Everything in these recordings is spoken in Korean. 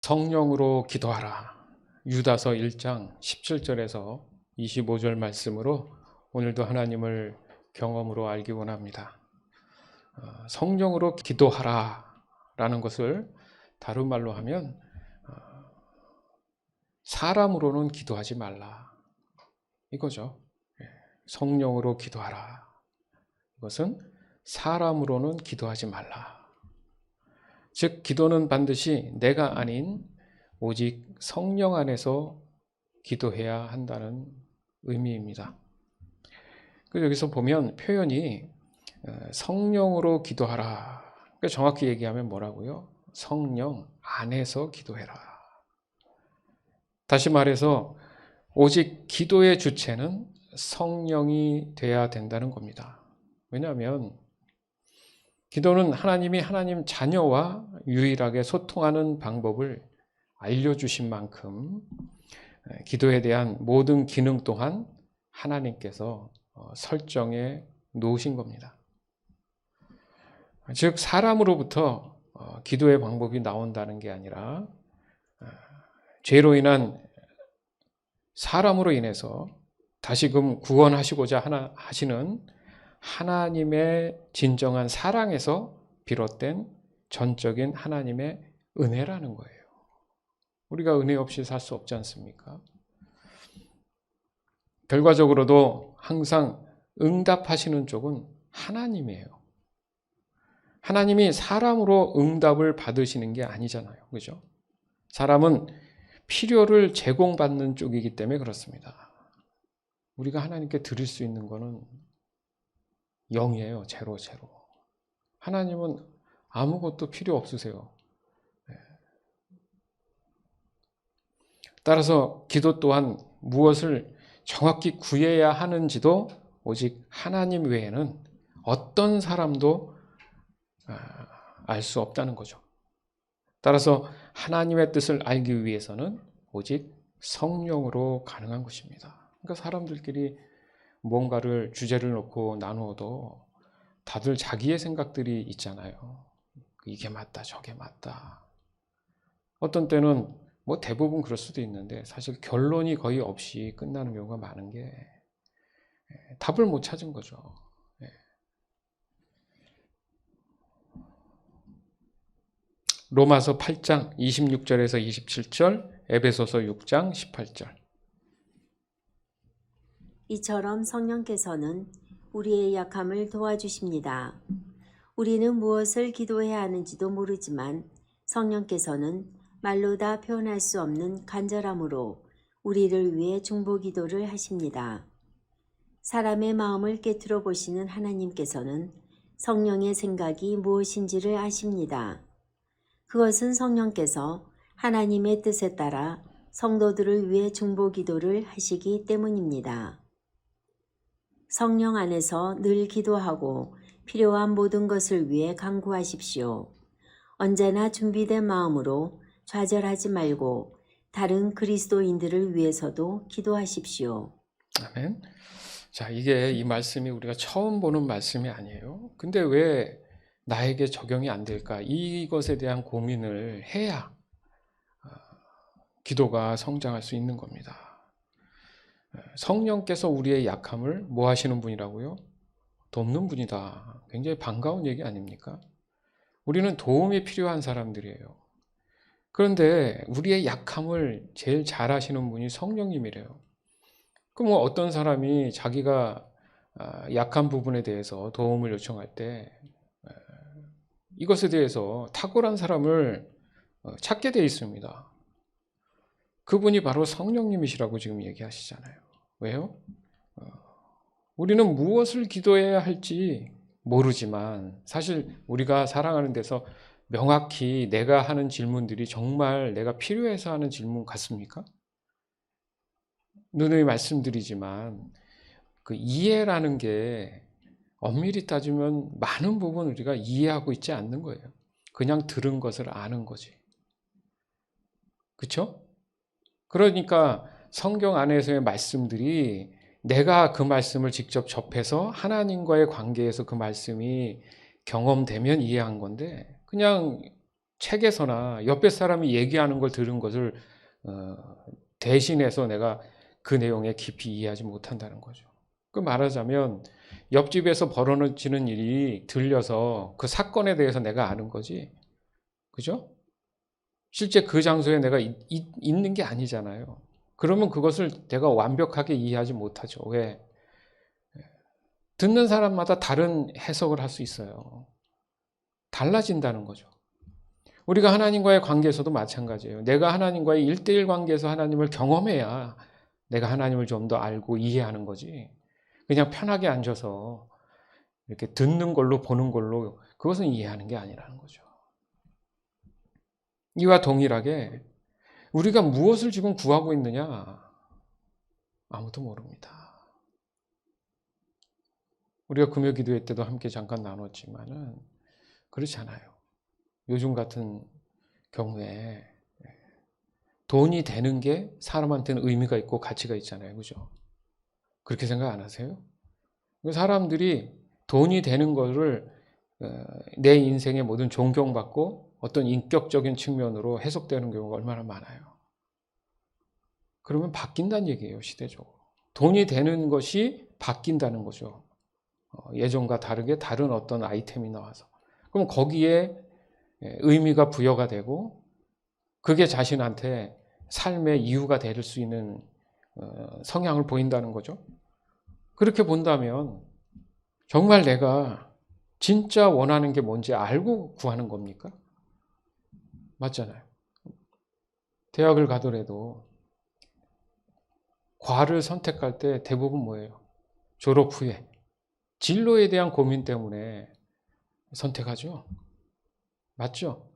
성령으로 기도하라. 유다서 1장 17절에서 25절 말씀으로 오늘도 하나님을 경험으로 알기 원합니다. 성령으로 기도하라 라는 것을 다른 말로 하면 사람으로는 기도하지 말라 이거죠. 성령으로 기도하라. 이것은 사람으로는 기도하지 말라. 즉 기도는 반드시 내가 아닌 오직 성령 안에서 기도해야 한다는 의미입니다. 그래서 여기서 보면 표현이 성령으로 기도하라. 그러니까 정확히 얘기하면 뭐라고요? 성령 안에서 기도해라. 다시 말해서 오직 기도의 주체는 성령이 돼야 된다는 겁니다. 왜냐하면 기도는 하나님이 하나님 자녀와 유일하게 소통하는 방법을 알려주신 만큼 기도에 대한 모든 기능 또한 하나님께서 설정해 놓으신 겁니다. 즉 사람으로부터 기도의 방법이 나온다는 게 아니라 죄로 인한 사람으로 인해서 다시금 구원하시고자 하시는 하나님의 진정한 사랑에서 비롯된 전적인 하나님의 은혜라는 거예요. 우리가 은혜 없이 살 수 없지 않습니까? 결과적으로도 항상 응답하시는 쪽은 하나님이에요. 하나님이 사람으로 응답을 받으시는 게 아니잖아요. 그죠? 사람은 필요를 제공받는 쪽이기 때문에 그렇습니다. 우리가 하나님께 드릴 수 있는 거는 0이에요. 제로. 하나님은 아무것도 필요 없으세요. 따라서 기도 또한 무엇을 정확히 구해야 하는지도 오직 하나님 외에는 어떤 사람도 알 수 없다는 거죠. 따라서 하나님의 뜻을 알기 위해서는 오직 성령으로 가능한 것입니다. 그러니까 사람들끼리 뭔가를 주제를 놓고 나누어도 다들 자기의 생각들이 있잖아요. 이게 맞다, 저게 맞다. 어떤 때는 뭐 대부분 그럴 수도 있는데 사실 결론이 거의 없이 끝나는 경우가 많은 게 답을 못 찾은 거죠. 로마서 8장 26절에서 27절, 에베소서 6장 18절. 이처럼 성령께서는 우리의 약함을 도와주십니다. 우리는 무엇을 기도해야 하는지도 모르지만 성령께서는 말로 다 표현할 수 없는 간절함으로 우리를 위해 중보기도를 하십니다. 사람의 마음을 꿰뚫어 보시는 하나님께서는 성령의 생각이 무엇인지를 아십니다. 그것은 성령께서 하나님의 뜻에 따라 성도들을 위해 중보기도를 하시기 때문입니다. 성령 안에서 늘 기도하고 필요한 모든 것을 위해 간구하십시오. 언제나 준비된 마음으로 좌절하지 말고 다른 그리스도인들을 위해서도 기도하십시오. 아멘. 자, 이 말씀이 우리가 처음 보는 말씀이 아니에요. 근데 왜 나에게 적용이 안 될까? 이것에 대한 고민을 해야 기도가 성장할 수 있는 겁니다. 성령께서 우리의 약함을 뭐 하시는 분이라고요? 돕는 분이다. 굉장히 반가운 얘기 아닙니까? 우리는 도움이 필요한 사람들이에요. 그런데 우리의 약함을 제일 잘 아시는 분이 성령님이래요. 그럼 뭐 어떤 사람이 자기가 약한 부분에 대해서 도움을 요청할 때 이것에 대해서 탁월한 사람을 찾게 돼 있습니다. 그분이 바로 성령님이시라고 지금 얘기하시잖아요. 왜요? 우리는 무엇을 기도해야 할지 모르지만 사실 우리가 살아가는 데서 명확히 내가 하는 질문들이 정말 내가 필요해서 하는 질문 같습니까? 누누이 말씀드리지만 그 이해라는 게 엄밀히 따지면 많은 부분 우리가 이해하고 있지 않는 거예요. 그냥 들은 것을 아는 거지. 그렇죠? 그러니까 성경 안에서의 말씀들이 내가 그 말씀을 직접 접해서 하나님과의 관계에서 그 말씀이 경험되면 이해한 건데 그냥 책에서나 옆에 사람이 얘기하는 걸 들은 것을 대신해서 내가 그 내용에 깊이 이해하지 못한다는 거죠. 그 말하자면 옆집에서 벌어지는 일이 들려서 그 사건에 대해서 내가 아는 거지. 그죠? 실제 그 장소에 내가 있는 게 아니잖아요. 그러면 그것을 내가 완벽하게 이해하지 못하죠. 왜? 듣는 사람마다 다른 해석을 할 수 있어요. 달라진다는 거죠. 우리가 하나님과의 관계에서도 마찬가지예요. 내가 하나님과의 1대1 관계에서 하나님을 경험해야 내가 하나님을 좀 더 알고 이해하는 거지. 그냥 편하게 앉아서 이렇게 듣는 걸로 보는 걸로 그것은 이해하는 게 아니라는 거죠. 이와 동일하게 우리가 무엇을 지금 구하고 있느냐? 아무도 모릅니다. 우리가 금요 기도회 때도 함께 잠깐 나눴지만은 그렇지 않아요. 요즘 같은 경우에 돈이 되는 게 사람한테는 의미가 있고 가치가 있잖아요. 그죠? 그렇게 생각 안 하세요? 사람들이 돈이 되는 거를 내 인생의 모든 존경받고 어떤 인격적인 측면으로 해석되는 경우가 얼마나 많아요. 그러면 바뀐다는 얘기예요. 시대적으로. 돈이 되는 것이 바뀐다는 거죠. 예전과 다르게 다른 어떤 아이템이 나와서. 그럼 거기에 의미가 부여가 되고 그게 자신한테 삶의 이유가 될 수 있는 성향을 보인다는 거죠. 그렇게 본다면 정말 내가 진짜 원하는 게 뭔지 알고 구하는 겁니까? 맞잖아요. 대학을 가더라도 과를 선택할 때 대부분 뭐예요? 졸업 후에 진로에 대한 고민 때문에 선택하죠. 맞죠?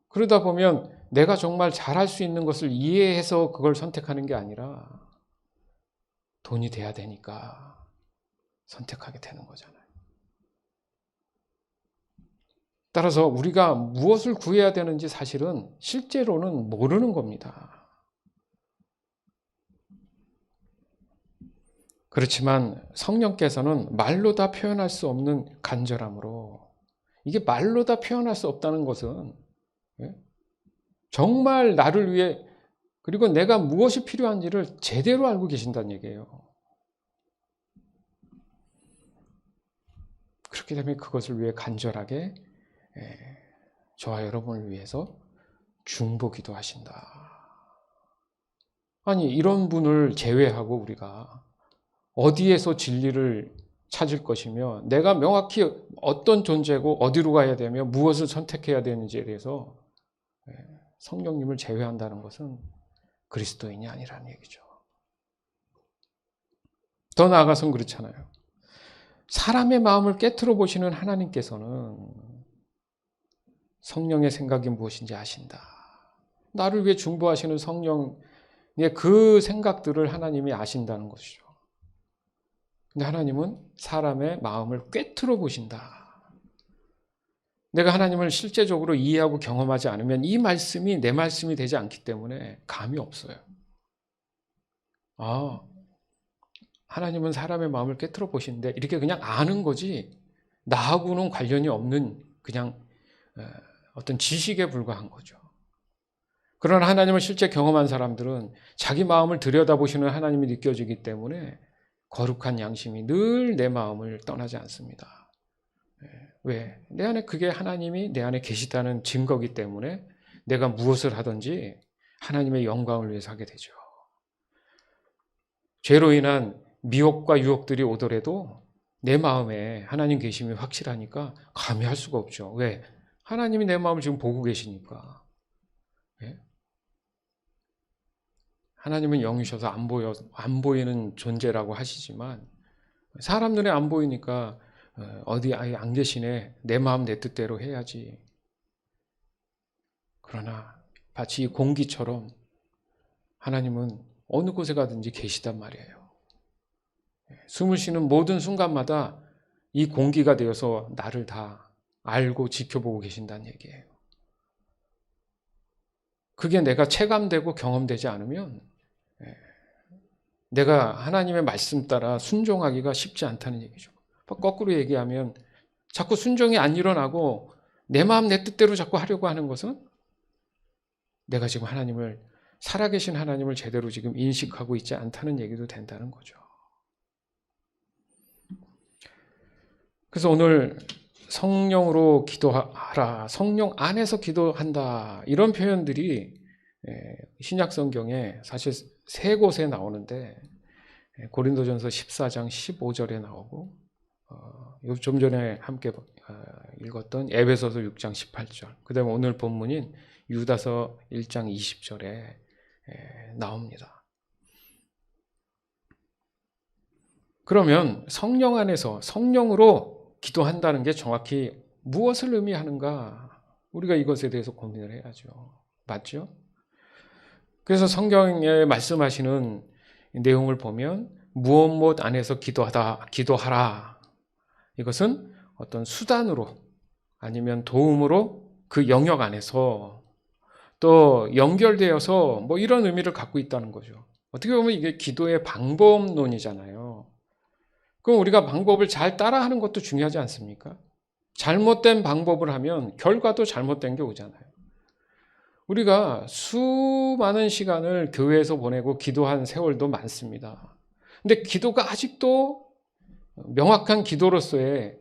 그러다 보면 내가 정말 잘할 수 있는 것을 이해해서 그걸 선택하는 게 아니라 돈이 돼야 되니까 선택하게 되는 거잖아요. 따라서 우리가 무엇을 구해야 되는지 사실은 실제로는 모르는 겁니다. 그렇지만 성령께서는 말로 다 표현할 수 없는 간절함으로 이게 말로 다 표현할 수 없다는 것은 정말 나를 위해 그리고 내가 무엇이 필요한지를 제대로 알고 계신다는 얘기예요. 그렇기 때문에 그것을 위해 간절하게 저와 여러분을 위해서 중보기도 하신다. 아니 이런 분을 제외하고 우리가 어디에서 진리를 찾을 것이며 내가 명확히 어떤 존재고 어디로 가야 되며 무엇을 선택해야 되는지에 대해서 성령님을 제외한다는 것은 그리스도인이 아니라는 얘기죠. 더 나아가서는 그렇잖아요. 사람의 마음을 깨트려 보시는 하나님께서는 성령의 생각이 무엇인지 아신다. 나를 위해 중보하시는 성령의 그 생각들을 하나님이 아신다는 것이죠. 근데 하나님은 사람의 마음을 꿰뚫어 보신다. 내가 하나님을 실제적으로 이해하고 경험하지 않으면 이 말씀이 내 말씀이 되지 않기 때문에 감이 없어요. 하나님은 사람의 마음을 꿰뚫어 보시는데 이렇게 그냥 아는 거지 나하고는 관련이 없는 그냥 어떤 지식에 불과한 거죠. 그러나 하나님을 실제 경험한 사람들은 자기 마음을 들여다보시는 하나님이 느껴지기 때문에 거룩한 양심이 늘 내 마음을 떠나지 않습니다. 왜? 내 안에 그게 하나님이 내 안에 계시다는 증거이기 때문에 내가 무엇을 하든지 하나님의 영광을 위해서 하게 되죠. 죄로 인한 미혹과 유혹들이 오더라도 내 마음에 하나님 계심이 확실하니까 감히 할 수가 없죠. 왜? 하나님이 내 마음을 지금 보고 계시니까. 하나님은 영이셔서 안 보이는 존재라고 하시지만 사람 눈에 안 보이니까 어디 아예 안 계시네. 내 마음 내 뜻대로 해야지. 그러나 마치 공기처럼 하나님은 어느 곳에 가든지 계시단 말이에요. 숨을 쉬는 모든 순간마다 이 공기가 되어서 나를 다 알고 지켜보고 계신다는 얘기예요. 그게 내가 체감되고 경험되지 않으면 내가 하나님의 말씀 따라 순종하기가 쉽지 않다는 얘기죠. 거꾸로 얘기하면 자꾸 순종이 안 일어나고 내 마음 내 뜻대로 자꾸 하려고 하는 것은 내가 지금 살아계신 하나님을 제대로 지금 인식하고 있지 않다는 얘기도 된다는 거죠. 그래서 오늘 성령으로 기도하라, 성령 안에서 기도한다, 이런 표현들이 신약 성경에 사실 세 곳에 나오는데 고린도전서 14장 15절에 나오고 좀 전에 함께 읽었던 에베소서 6장 18절, 그 다음에 오늘 본문인 유다서 1장 20절에 나옵니다. 그러면 성령 안에서 성령으로 기도한다는 게 정확히 무엇을 의미하는가? 우리가 이것에 대해서 고민을 해야죠. 맞죠? 그래서 성경에 말씀하시는 내용을 보면 무엇 안에서 기도하라. 이것은 어떤 수단으로 아니면 도움으로 그 영역 안에서 또 연결되어서 뭐 이런 의미를 갖고 있다는 거죠. 어떻게 보면 이게 기도의 방법론이잖아요. 그럼 우리가 방법을 잘 따라하는 것도 중요하지 않습니까? 잘못된 방법을 하면 결과도 잘못된 게 오잖아요. 우리가 수많은 시간을 교회에서 보내고 기도한 세월도 많습니다. 근데 기도가 아직도 명확한 기도로서의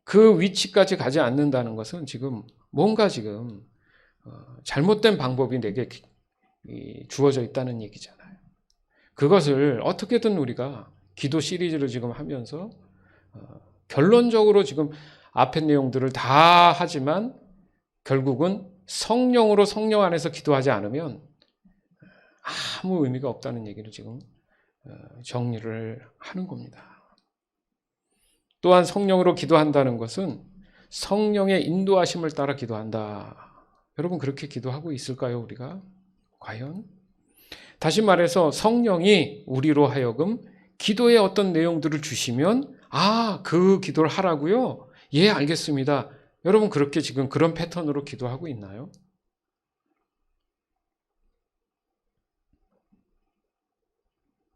그 위치까지 가지 않는다는 것은 지금 뭔가 지금 잘못된 방법이 내게 주어져 있다는 얘기잖아요. 그것을 어떻게든 우리가 기도 시리즈를 지금 하면서 결론적으로 지금 앞의 내용들을 다 하지만 결국은 성령으로 성령 안에서 기도하지 않으면 아무 의미가 없다는 얘기를 지금 정리를 하는 겁니다. 또한 성령으로 기도한다는 것은 성령의 인도하심을 따라 기도한다. 여러분 그렇게 기도하고 있을까요, 우리가? 과연? 다시 말해서 성령이 우리로 하여금 기도의 어떤 내용들을 주시면 그 기도를 하라고요? 예, 알겠습니다. 여러분 그렇게 지금 그런 패턴으로 기도하고 있나요?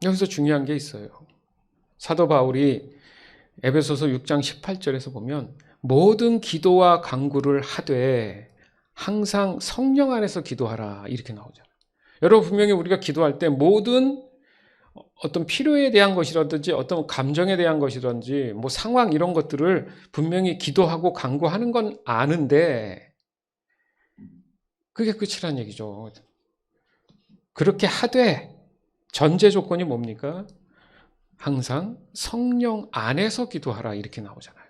여기서 중요한 게 있어요. 사도 바울이 에베소서 6장 18절에서 보면 모든 기도와 간구를 하되 항상 성령 안에서 기도하라 이렇게 나오잖아요. 여러분 분명히 우리가 기도할 때 모든 어떤 필요에 대한 것이라든지 어떤 감정에 대한 것이라든지 뭐 상황 이런 것들을 분명히 기도하고 간구하는 건 아는데 그게 끝이란 얘기죠. 그렇게 하되 전제 조건이 뭡니까? 항상 성령 안에서 기도하라 이렇게 나오잖아요.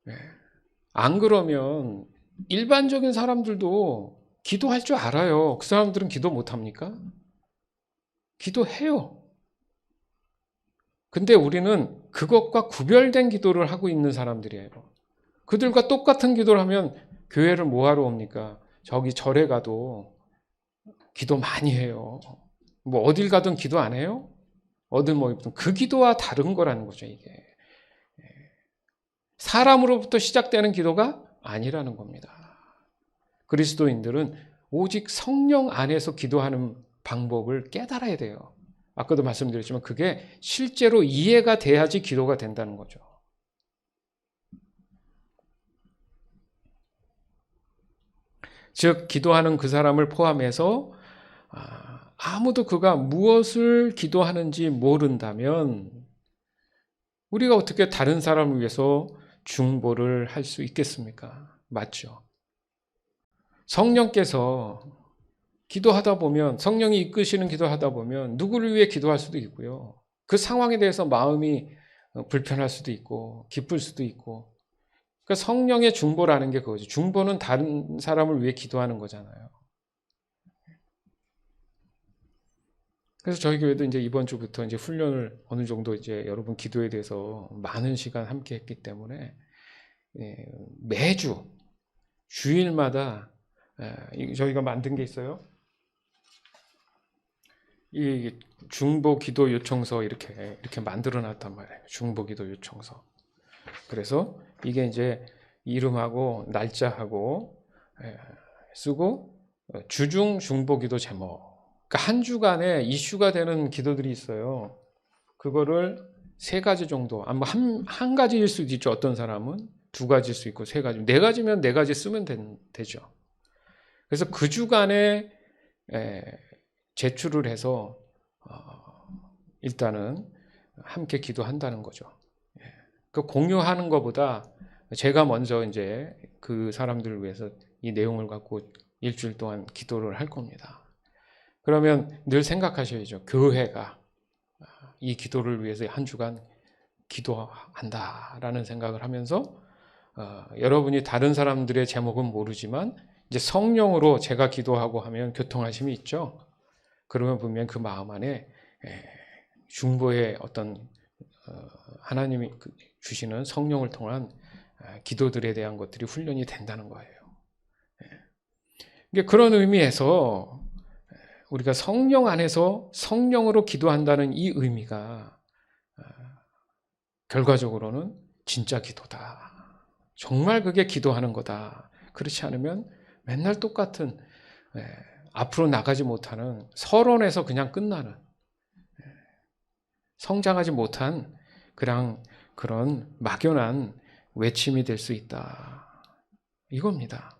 네. 안 그러면 일반적인 사람들도 기도할 줄 알아요. 그 사람들은 기도 못합니까? 기도해요. 근데 우리는 그것과 구별된 기도를 하고 있는 사람들이에요. 그들과 똑같은 기도를 하면 교회를 뭐하러 옵니까? 저기 절에 가도 기도 많이 해요. 뭐 어딜 가든 기도 안 해요? 어딜 모이든 그 기도와 다른 거라는 거죠, 이게. 사람으로부터 시작되는 기도가 아니라는 겁니다. 그리스도인들은 오직 성령 안에서 기도하는 방법을 깨달아야 돼요. 아까도 말씀드렸지만 그게 실제로 이해가 돼야지 기도가 된다는 거죠. 즉 기도하는 그 사람을 포함해서 아무도 그가 무엇을 기도하는지 모른다면 우리가 어떻게 다른 사람을 위해서 중보를 할 수 있겠습니까? 맞죠? 성령께서 기도하다 보면 성령이 이끄시는 기도하다 보면 누구를 위해 기도할 수도 있고요. 그 상황에 대해서 마음이 불편할 수도 있고 기쁠 수도 있고 그러니까 성령의 중보라는 게 그거죠. 중보는 다른 사람을 위해 기도하는 거잖아요. 그래서 저희 교회도 이제 이번 주부터 이제 훈련을 어느 정도 이제 여러분 기도에 대해서 많은 시간 함께 했기 때문에 매주 주일마다 저희가 만든 게 있어요. 이 중보 기도 요청서 이렇게 만들어 놨단 말이에요. 중보 기도 요청서. 그래서 이게 이제 이름하고 날짜하고 쓰고 주중 중보 기도 제목. 그러니까 한 주간에 이슈가 되는 기도들이 있어요. 그거를 3가지 정도, 한 가지일 수도 있죠. 어떤 사람은 두 가지일 수 있고 세 가지. 네 가지면 네 가지 쓰면 되죠. 그래서 그 주간에 제출을 해서 일단은 함께 기도한다는 거죠. 그 공유하는 것보다 제가 먼저 이제 그 사람들을 위해서 이 내용을 갖고 일주일 동안 기도를 할 겁니다. 그러면 늘 생각하셔야죠. 교회가 이 기도를 위해서 한 주간 기도한다라는 생각을 하면서 여러분이 다른 사람들의 제목은 모르지만 이제 성령으로 제가 기도하고 하면 교통하심이 있죠. 그러면 분명 그 마음 안에 중보의 어떤 하나님이 주시는 성령을 통한 기도들에 대한 것들이 훈련이 된다는 거예요. 그런 의미에서 우리가 성령 안에서 성령으로 기도한다는 이 의미가 결과적으로는 진짜 기도다. 정말 그게 기도하는 거다. 그렇지 않으면 맨날 똑같은 앞으로 나가지 못하는 서론에서 그냥 끝나는 성장하지 못한 그런 막연한 외침이 될 수 있다. 이겁니다.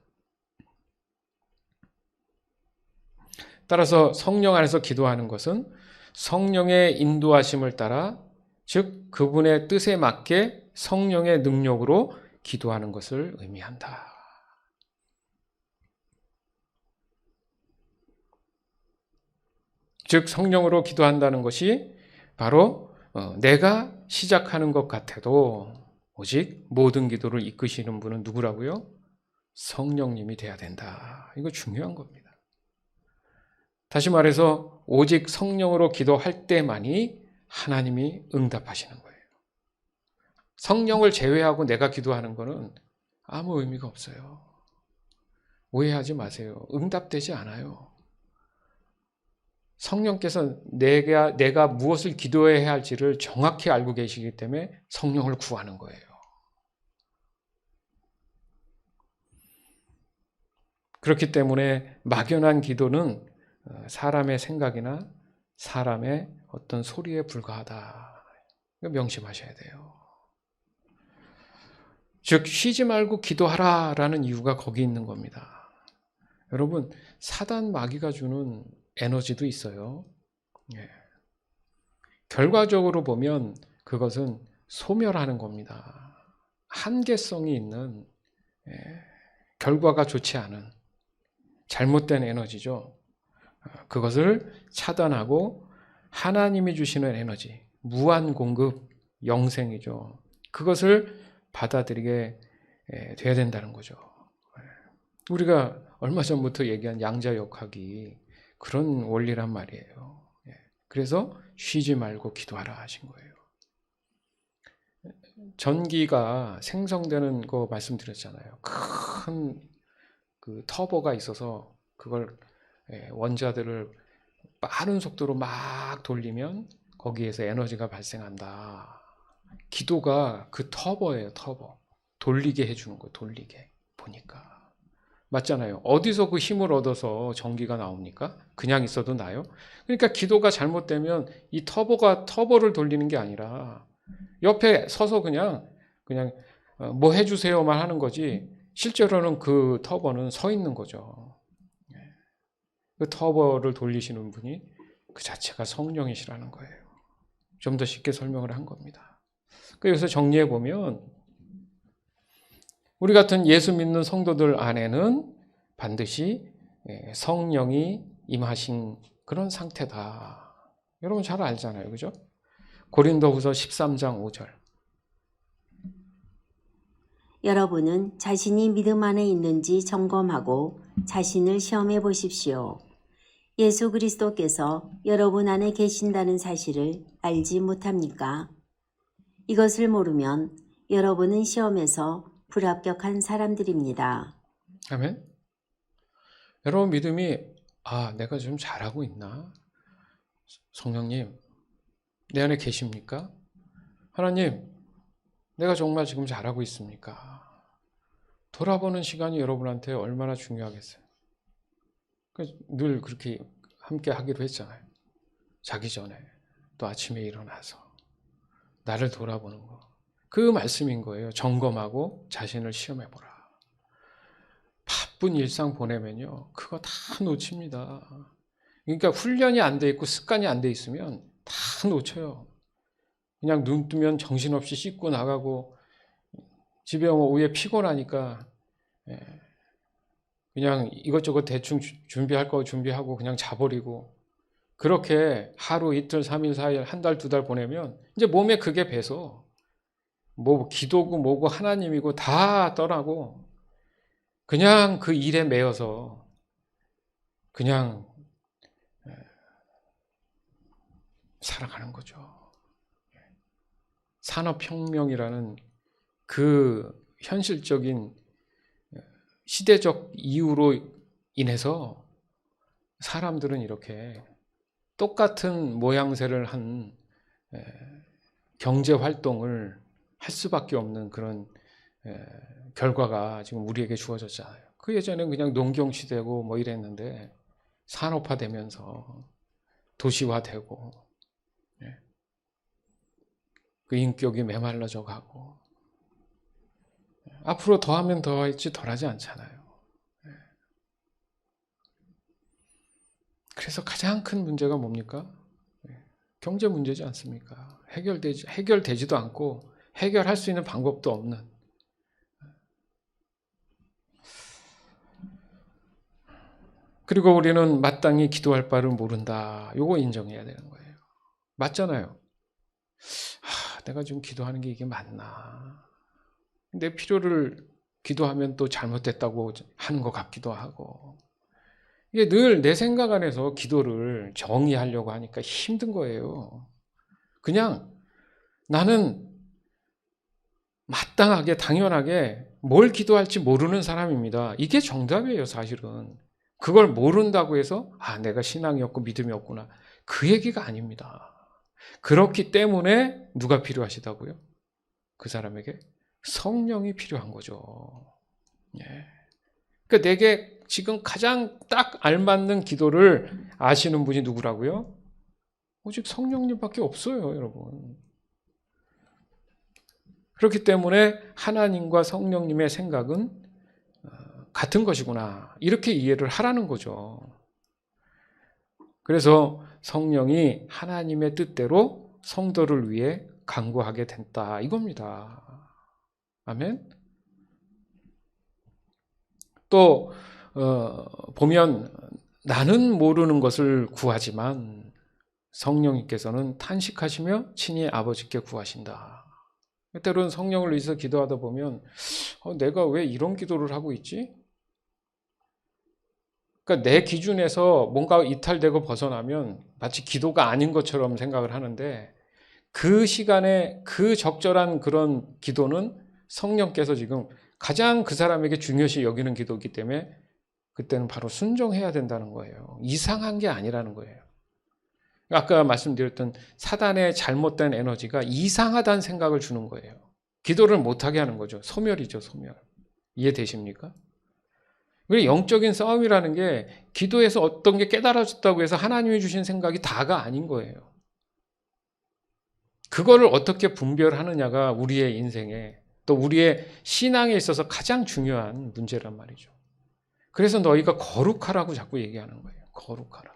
따라서 성령 안에서 기도하는 것은 성령의 인도하심을 따라 즉 그분의 뜻에 맞게 성령의 능력으로 기도하는 것을 의미한다. 즉 성령으로 기도한다는 것이 바로 내가 시작하는 것 같아도 오직 모든 기도를 이끄시는 분은 누구라고요? 성령님이 돼야 된다. 이거 중요한 겁니다. 다시 말해서 오직 성령으로 기도할 때만이 하나님이 응답하시는 거예요. 성령을 제외하고 내가 기도하는 것은 아무 의미가 없어요. 오해하지 마세요. 응답되지 않아요. 성령께서 내가 무엇을 기도해야 할지를 정확히 알고 계시기 때문에 성령을 구하는 거예요. 그렇기 때문에 막연한 기도는 사람의 생각이나 사람의 어떤 소리에 불과하다. 명심하셔야 돼요. 즉 쉬지 말고 기도하라라는 이유가 거기 있는 겁니다. 여러분 사단 마귀가 주는 에너지도 있어요. 결과적으로 보면 그것은 소멸하는 겁니다. 한계성이 있는 결과가 좋지 않은 잘못된 에너지죠. 그것을 차단하고 하나님이 주시는 에너지, 무한 공급, 영생이죠. 그것을 받아들이게 돼야 된다는 거죠. 우리가 얼마 전부터 얘기한 양자역학이 그런 원리란 말이에요. 그래서 쉬지 말고 기도하라 하신 거예요. 전기가 생성되는 거 말씀드렸잖아요. 큰 그 터보가 있어서 그걸 원자들을 빠른 속도로 막 돌리면 거기에서 에너지가 발생한다. 기도가 그 터보예요, 터보. 돌리게 해주는 거예요, 돌리게. 보니까. 맞잖아요. 어디서 그 힘을 얻어서 전기가 나옵니까? 그냥 있어도 나요? 그러니까 기도가 잘못되면 이 터보를 돌리는 게 아니라 옆에 서서 그냥 뭐 해주세요만 하는 거지 실제로는 그 터보는 서 있는 거죠. 그 터보를 돌리시는 분이 그 자체가 성령이시라는 거예요. 좀 더 쉽게 설명을 한 겁니다. 그래서 정리해 보면 우리 같은 예수 믿는 성도들 안에는 반드시 성령이 임하신 그런 상태다. 여러분 잘 알잖아요. 그죠? 고린도후서 13장 5절. 여러분은 자신이 믿음 안에 있는지 점검하고 자신을 시험해 보십시오. 예수 그리스도께서 여러분 안에 계신다는 사실을 알지 못합니까? 이것을 모르면 여러분은 시험에서 불합격한 사람들입니다. 아멘. 여러분 믿음이 내가 좀 잘하고 있나? 성령님, 내 안에 계십니까? 하나님, 내가 정말 지금 잘하고 있습니까? 돌아보는 시간이 여러분한테 얼마나 중요하겠어요. 늘 그렇게 함께 하기로 했잖아요. 자기 전에 또 아침에 일어나서 나를 돌아보는 거. 그 말씀인 거예요. 점검하고 자신을 시험해보라. 바쁜 일상 보내면요, 그거 다 놓칩니다. 그러니까 훈련이 안 돼 있고 습관이 안 돼 있으면 다 놓쳐요. 그냥 눈 뜨면 정신없이 씻고 나가고 집에 오면 오후에 피곤하니까 그냥 이것저것 대충 준비할 거 준비하고 그냥 자버리고, 그렇게 하루 이틀 3일 4일 한 달 2달 보내면 이제 몸에 그게 배서 뭐 기도고 뭐고 하나님이고 다 떠나고 그냥 그 일에 매여서 그냥 살아가는 거죠. 산업혁명이라는 그 현실적인 시대적 이유로 인해서 사람들은 이렇게 똑같은 모양새를 한 경제 활동을 할 수밖에 없는 그런 결과가 지금 우리에게 주어졌잖아요. 그 예전에는 그냥 농경시대고 뭐 이랬는데 산업화되면서 도시화되고 그 인격이 메말라져 가고, 앞으로 더하면 더할지 덜하지 않잖아요. 그래서 가장 큰 문제가 뭡니까? 경제 문제지 않습니까? 해결되지도 않고 해결할 수 있는 방법도 없는. 그리고 우리는 마땅히 기도할 바를 모른다. 요거 인정해야 되는 거예요. 맞잖아요. 내가 지금 기도하는 게 이게 맞나? 내 필요를 기도하면 또 잘못됐다고 하는 것 같기도 하고, 이게 늘 내 생각 안에서 기도를 정의하려고 하니까 힘든 거예요. 그냥 나는 마땅하게 당연하게 뭘 기도할지 모르는 사람입니다. 이게 정답이에요, 사실은. 그걸 모른다고 해서 내가 신앙이 없고 믿음이 없구나, 그 얘기가 아닙니다. 그렇기 때문에 누가 필요하시다고요? 그 사람에게 성령이 필요한 거죠. 그러니까 내게 지금 가장 딱 알맞는 기도를 아시는 분이 누구라고요? 오직 성령님밖에 없어요, 여러분. 그렇기 때문에 하나님과 성령님의 생각은 같은 것이구나, 이렇게 이해를 하라는 거죠. 그래서 성령이 하나님의 뜻대로 성도를 위해 간구하게 됐다, 이겁니다. 아멘. 또 보면 나는 모르는 것을 구하지만 성령님께서는 탄식하시며 친히 아버지께 구하신다. 때로는 성령을 위해서 기도하다 보면 내가 왜 이런 기도를 하고 있지? 그러니까 내 기준에서 뭔가 이탈되고 벗어나면 마치 기도가 아닌 것처럼 생각을 하는데, 그 시간에 그 적절한 그런 기도는 성령께서 지금 가장 그 사람에게 중요시 여기는 기도이기 때문에 그때는 바로 순종해야 된다는 거예요. 이상한 게 아니라는 거예요. 아까 말씀드렸던 사단의 잘못된 에너지가 이상하다는 생각을 주는 거예요. 기도를 못하게 하는 거죠. 소멸이죠, 소멸. 이해되십니까? 영적인 싸움이라는 게 기도에서 어떤 게 깨달아졌다고 해서 하나님이 주신 생각이 다가 아닌 거예요. 그거를 어떻게 분별하느냐가 우리의 인생에, 또 우리의 신앙에 있어서 가장 중요한 문제란 말이죠. 그래서 너희가 거룩하라고 자꾸 얘기하는 거예요. 거룩하라.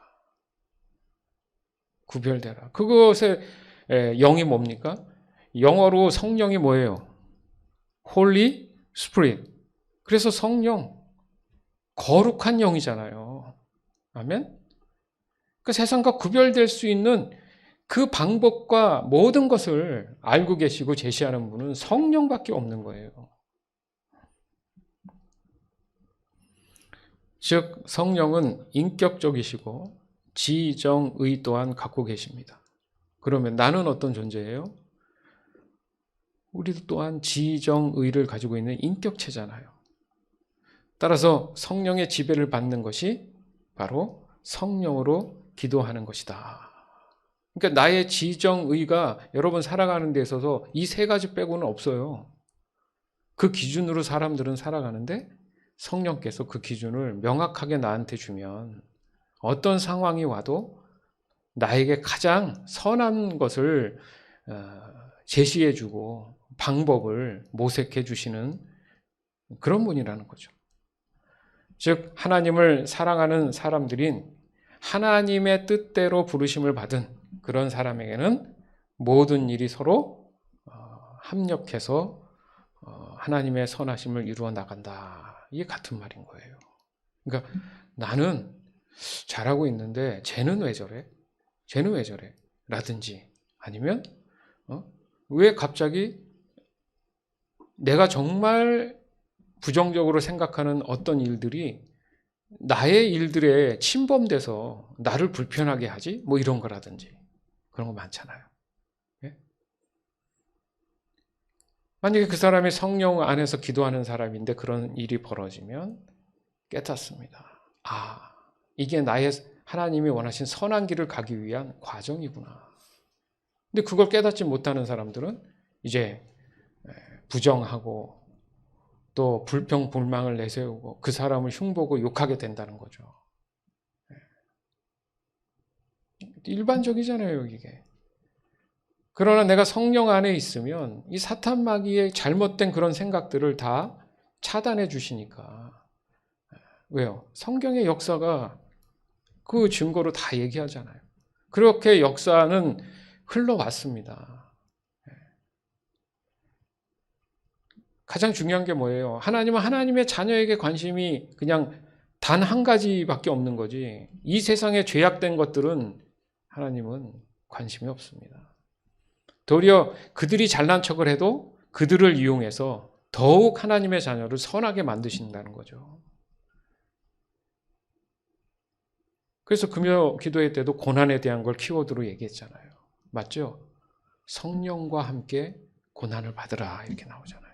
구별되라. 그것의 영이 뭡니까? 영어로 성령이 뭐예요? Holy Spirit. 그래서 성령, 거룩한 영이잖아요. 아멘? 그 세상과 구별될 수 있는 그 방법과 모든 것을 알고 계시고 제시하는 분은 성령밖에 없는 거예요. 즉 성령은 인격적이시고 지정의 또한 갖고 계십니다. 그러면 나는 어떤 존재예요? 우리도 또한 지정의를 가지고 있는 인격체잖아요. 따라서 성령의 지배를 받는 것이 바로 성령으로 기도하는 것이다. 그러니까 나의 지정의가 여러분 살아가는 데 있어서 이 세 가지 빼고는 없어요. 그 기준으로 사람들은 살아가는데 성령께서 그 기준을 명확하게 나한테 주면 어떤 상황이 와도 나에게 가장 선한 것을 제시해주고 방법을 모색해 주시는 그런 분이라는 거죠. 즉 하나님을 사랑하는 사람들인 하나님의 뜻대로 부르심을 받은 그런 사람에게는 모든 일이 서로 합력해서 하나님의 선하심을 이루어 나간다. 이게 같은 말인 거예요. 그러니까 나는 잘하고 있는데 쟤는 왜 저래? 쟤는 왜 저래? 라든지 아니면 왜 갑자기 내가 정말 부정적으로 생각하는 어떤 일들이 나의 일들에 침범돼서 나를 불편하게 하지? 뭐 이런 거라든지 그런 거 많잖아요. 예? 만약에 그 사람이 성령 안에서 기도하는 사람인데 그런 일이 벌어지면 깨닫습니다. 아, 이게 나의 하나님이 원하신 선한 길을 가기 위한 과정이구나. 근데 그걸 깨닫지 못하는 사람들은 이제 부정하고 또 불평 불망을 내세우고 그 사람을 흉보고 욕하게 된다는 거죠. 일반적이잖아요, 이게. 그러나 내가 성령 안에 있으면 이 사탄 마귀의 잘못된 그런 생각들을 다 차단해 주시니까. 왜요? 성경의 역사가 그 증거로 다 얘기하잖아요. 그렇게 역사는 흘러왔습니다. 가장 중요한 게 뭐예요? 하나님은 하나님의 자녀에게 관심이 그냥 단 한 가지밖에 없는 거지. 이 세상에 죄악된 것들은 하나님은 관심이 없습니다. 도리어 그들이 잘난 척을 해도 그들을 이용해서 더욱 하나님의 자녀를 선하게 만드신다는 거죠. 그래서 금요 기도회 때도 고난에 대한 걸 키워드로 얘기했잖아요. 맞죠? 성령과 함께 고난을 받으라 이렇게 나오잖아요.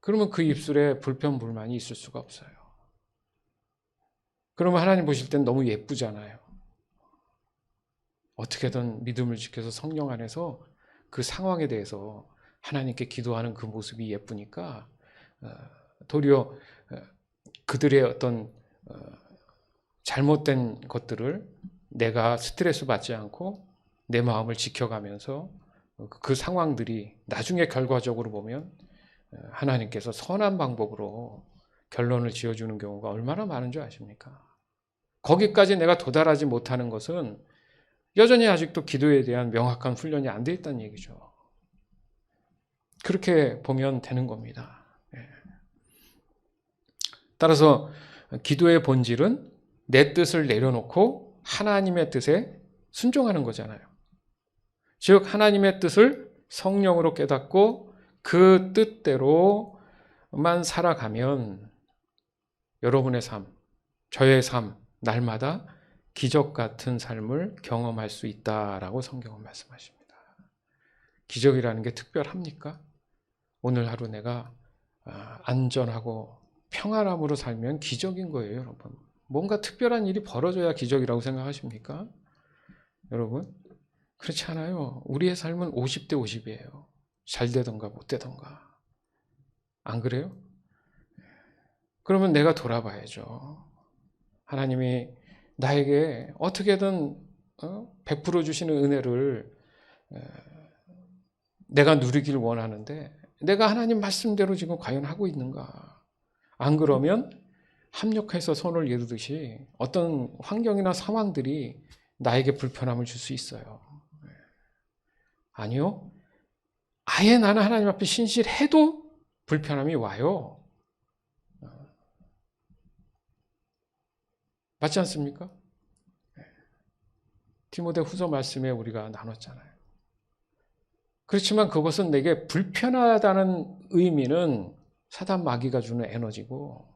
그러면 그 입술에 불편 불만이 있을 수가 없어요. 그러면 하나님 보실 땐 너무 예쁘잖아요. 어떻게든 믿음을 지켜서 성령 안에서 그 상황에 대해서 하나님께 기도하는 그 모습이 예쁘니까 도리어 그들의 어떤 잘못된 것들을 내가 스트레스 받지 않고 내 마음을 지켜가면서 그 상황들이 나중에 결과적으로 보면 하나님께서 선한 방법으로 결론을 지어주는 경우가 얼마나 많은 줄 아십니까? 거기까지 내가 도달하지 못하는 것은 여전히 아직도 기도에 대한 명확한 훈련이 안 돼 있다는 얘기죠. 그렇게 보면 되는 겁니다. 따라서 기도의 본질은 내 뜻을 내려놓고 하나님의 뜻에 순종하는 거잖아요. 즉 하나님의 뜻을 성령으로 깨닫고 그 뜻대로만 살아가면 여러분의 삶, 저의 삶, 날마다 기적 같은 삶을 경험할 수 있다라고 성경은 말씀하십니다. 기적이라는 게 특별합니까? 오늘 하루 내가 안전하고 평안함으로 살면 기적인 거예요, 여러분. 뭔가 특별한 일이 벌어져야 기적이라고 생각하십니까? 여러분, 그렇지 않아요. 우리의 삶은 50대 50이에요. 잘 되던가 못 되던가. 안 그래요? 그러면 내가 돌아봐야죠. 하나님이 나에게 어떻게든 베풀어 주시는 은혜를 내가 누리길 원하는데 내가 하나님 말씀대로 지금 과연 하고 있는가? 안 그러면 합력해서 손을 이루듯이 어떤 환경이나 상황들이 나에게 불편함을 줄 수 있어요. 아니요. 아예 나는 하나님 앞에 신실해도 불편함이 와요. 맞지 않습니까? 디모데 후서 말씀에 우리가 나눴잖아요. 그렇지만 그것은 내게 불편하다는 의미는 사단 마귀가 주는 에너지고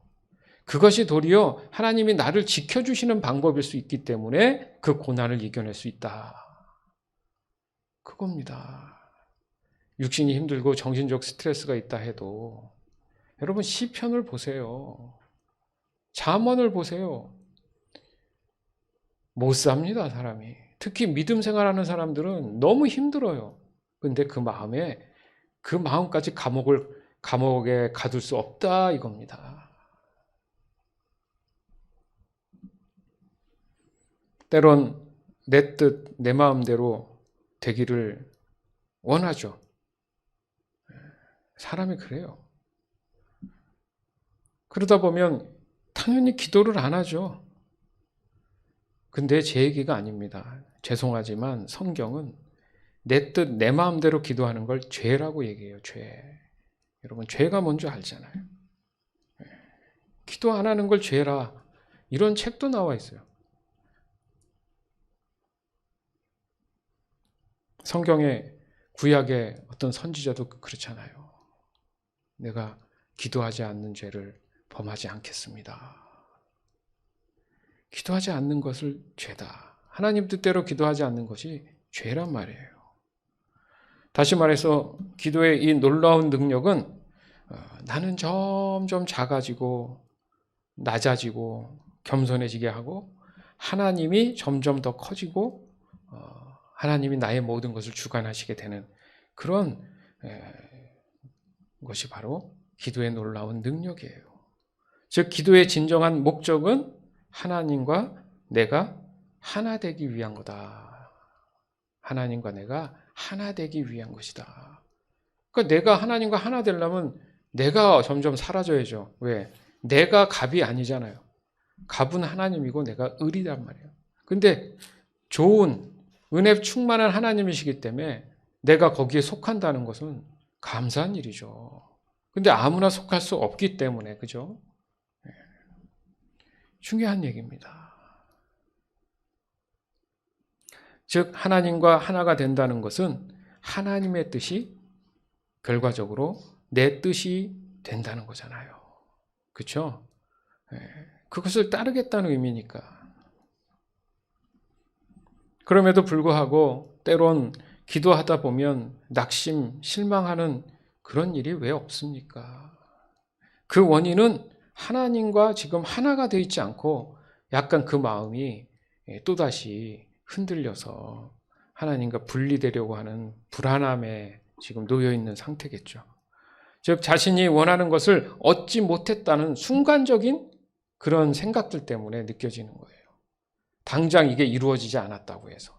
그것이 도리어 하나님이 나를 지켜주시는 방법일 수 있기 때문에 그 고난을 이겨낼 수 있다. 그겁니다. 육신이 힘들고 정신적 스트레스가 있다 해도 여러분 시편을 보세요. 잠언을 보세요. 못 삽니다, 사람이. 특히 믿음 생활하는 사람들은 너무 힘들어요. 근데 그 마음까지 감옥에 가둘 수 없다 이겁니다. 때론 내 뜻, 내 마음대로 되기를 원하죠. 사람이 그래요. 그러다 보면 당연히 기도를 안 하죠. 근데 제 얘기가 아닙니다. 죄송하지만 성경은 내 뜻, 내 마음대로 기도하는 걸 죄라고 얘기해요. 죄. 여러분, 죄가 뭔지 알잖아요. 기도 안 하는 걸 죄라. 이런 책도 나와 있어요. 성경에 구약의 어떤 선지자도 그렇잖아요. 내가 기도하지 않는 죄를 범하지 않겠습니다. 기도하지 않는 것을 죄다. 하나님 뜻대로 기도하지 않는 것이 죄란 말이에요. 다시 말해서 기도의 이 놀라운 능력은 나는 점점 작아지고 낮아지고 겸손해지게 하고 하나님이 점점 더 커지고 하나님이 나의 모든 것을 주관하시게 되는 그런 것이 바로 기도의 놀라운 능력이에요. 즉 기도의 진정한 목적은 하나님과 내가 하나 되기 위한 거다. 하나님과 내가 하나 되기 위한 것이다. 그러니까 내가 하나님과 하나 되려면 내가 점점 사라져야죠. 왜? 내가 갑이 아니잖아요. 갑은 하나님이고 내가 을이란 말이에요. 근데 좋은 은혜 충만한 하나님이시기 때문에 내가 거기에 속한다는 것은 감사한 일이죠. 근데 아무나 속할 수 없기 때문에, 그죠? 중요한 얘기입니다. 즉 하나님과 하나가 된다는 것은 하나님의 뜻이 결과적으로 내 뜻이 된다는 거잖아요. 그렇죠? 그것을 따르겠다는 의미니까. 그럼에도 불구하고 때론 기도하다 보면 낙심, 실망하는 그런 일이 왜 없습니까? 그 원인은 하나님과 지금 하나가 되어 있지 않고 약간 그 마음이 또다시 흔들려서 하나님과 분리되려고 하는 불안함에 지금 놓여 있는 상태겠죠. 즉 자신이 원하는 것을 얻지 못했다는 순간적인 그런 생각들 때문에 느껴지는 거예요. 당장 이게 이루어지지 않았다고 해서.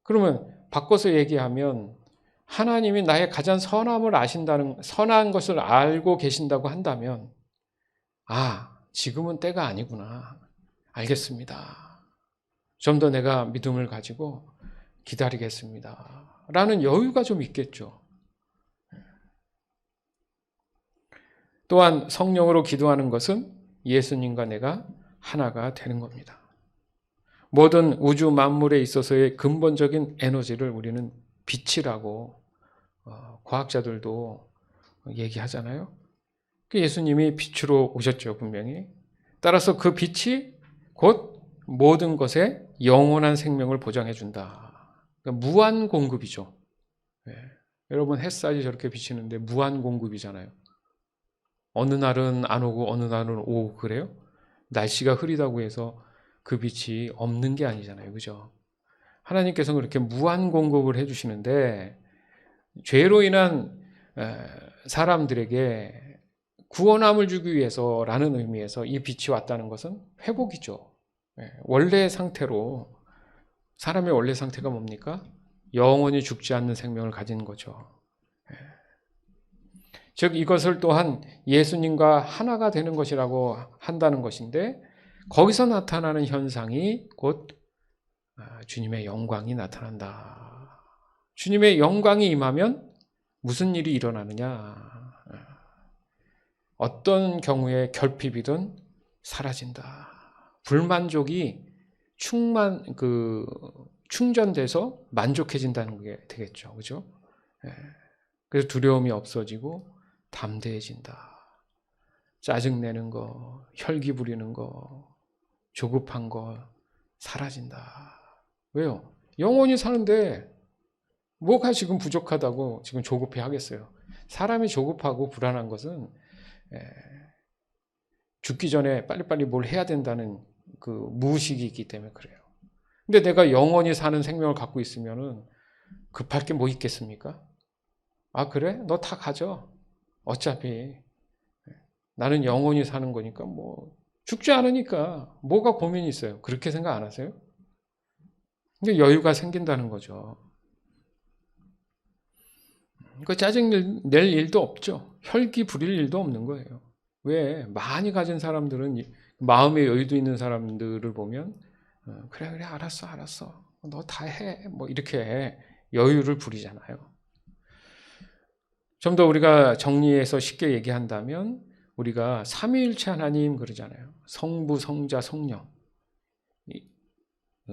그러면 바꿔서 얘기하면 하나님이 나의 가장 선함을 아신다는, 선한 것을 알고 계신다고 한다면 지금은 때가 아니구나. 알겠습니다. 좀 더 내가 믿음을 가지고 기다리겠습니다. 라는 여유가 좀 있겠죠. 또한 성령으로 기도하는 것은 예수님과 내가 하나가 되는 겁니다. 모든 우주 만물에 있어서의 근본적인 에너지를 우리는 빛이라고 과학자들도 얘기하잖아요. 예수님이 빛으로 오셨죠, 분명히. 따라서 그 빛이 곧 모든 것에 영원한 생명을 보장해 준다. 그러니까 무한 공급이죠. 여러분 햇살이 저렇게 비치는데 무한 공급이잖아요. 어느 날은 안 오고 어느 날은 오고 그래요? 날씨가 흐리다고 해서 그 빛이 없는 게 아니잖아요. 그죠? 하나님께서는 그렇게 무한 공급을 해주시는데 죄로 인한 사람들에게 구원함을 주기 위해서라는 의미에서 이 빛이 왔다는 것은 회복이죠. 원래의 상태로 사람의 원래 상태가 뭡니까? 영원히 죽지 않는 생명을 가진 거죠. 즉 이것을 또한 예수님과 하나가 되는 것이라고 한다는 것인데 거기서 나타나는 현상이 곧 주님의 영광이 나타난다. 주님의 영광이 임하면 무슨 일이 일어나느냐? 어떤 경우에 결핍이든 사라진다. 불만족이 충전돼서 만족해진다는 게 되겠죠. 그죠? 그래서 두려움이 없어지고 담대해진다. 짜증내는 거, 혈기 부리는 거, 조급한 거 사라진다. 왜요? 영원히 사는데 뭐가 지금 부족하다고 지금 조급해 하겠어요. 사람이 조급하고 불안한 것은 죽기 전에 빨리빨리 뭘 해야 된다는 그 무의식이 있기 때문에 그래요. 근데 내가 영원히 사는 생명을 갖고 있으면은 급할 게 뭐 있겠습니까? 그래? 너 다 가져. 어차피 나는 영원히 사는 거니까 뭐 죽지 않으니까 뭐가 고민이 있어요. 그렇게 생각 안 하세요? 근데 여유가 생긴다는 거죠. 그 짜증 낼 일도 없죠. 혈기 부릴 일도 없는 거예요. 왜? 많이 가진 사람들은, 마음의 여유도 있는 사람들을 보면 그래 알았어 너 다 해 뭐 이렇게 여유를 부리잖아요. 좀 더 우리가 정리해서 쉽게 얘기한다면 우리가 삼위일체 하나님 그러잖아요. 성부, 성자, 성령,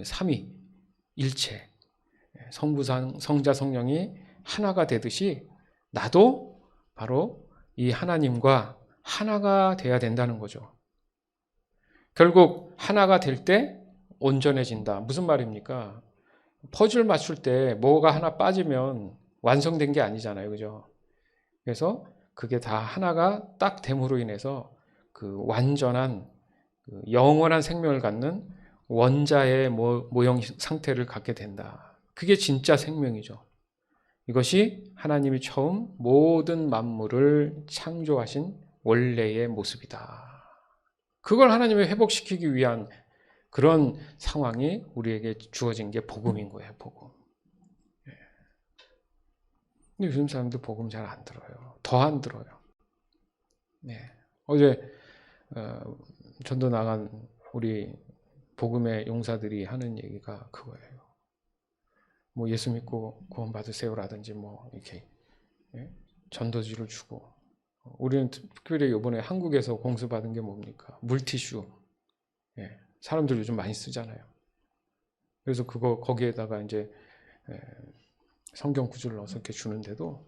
삼위일체, 성부, 성자, 성령이 하나가 되듯이 나도 바로 이 하나님과 하나가 돼야 된다는 거죠. 결국 하나가 될 때 온전해진다. 무슨 말입니까? 퍼즐 맞출 때 뭐가 하나 빠지면 완성된 게 아니잖아요. 그죠? 그래서 그게 다 하나가 딱 됨으로 인해서 그 완전한 영원한 생명을 갖는 원자의 모형 상태를 갖게 된다. 그게 진짜 생명이죠. 이것이 하나님이 처음 모든 만물을 창조하신 원래의 모습이다. 그걸 하나님이 회복시키기 위한 그런 상황이 우리에게 주어진 게 복음인 거예요. 복음. 근데 요즘 사람들 복음 잘 안 들어요. 더 안 들어요. 네. 어제 전도 나간 우리 복음의 용사들이 하는 얘기가 그거예요. 뭐 예수 믿고 구원 받으세요라든지 뭐 이렇게 전도지를 주고, 우리는 특별히 이번에 한국에서 공수받은 게 뭡니까? 물티슈. 사람들 요즘 많이 쓰잖아요. 그래서 거기에다가 이제 성경 구절을 넣어서 이렇게 주는데도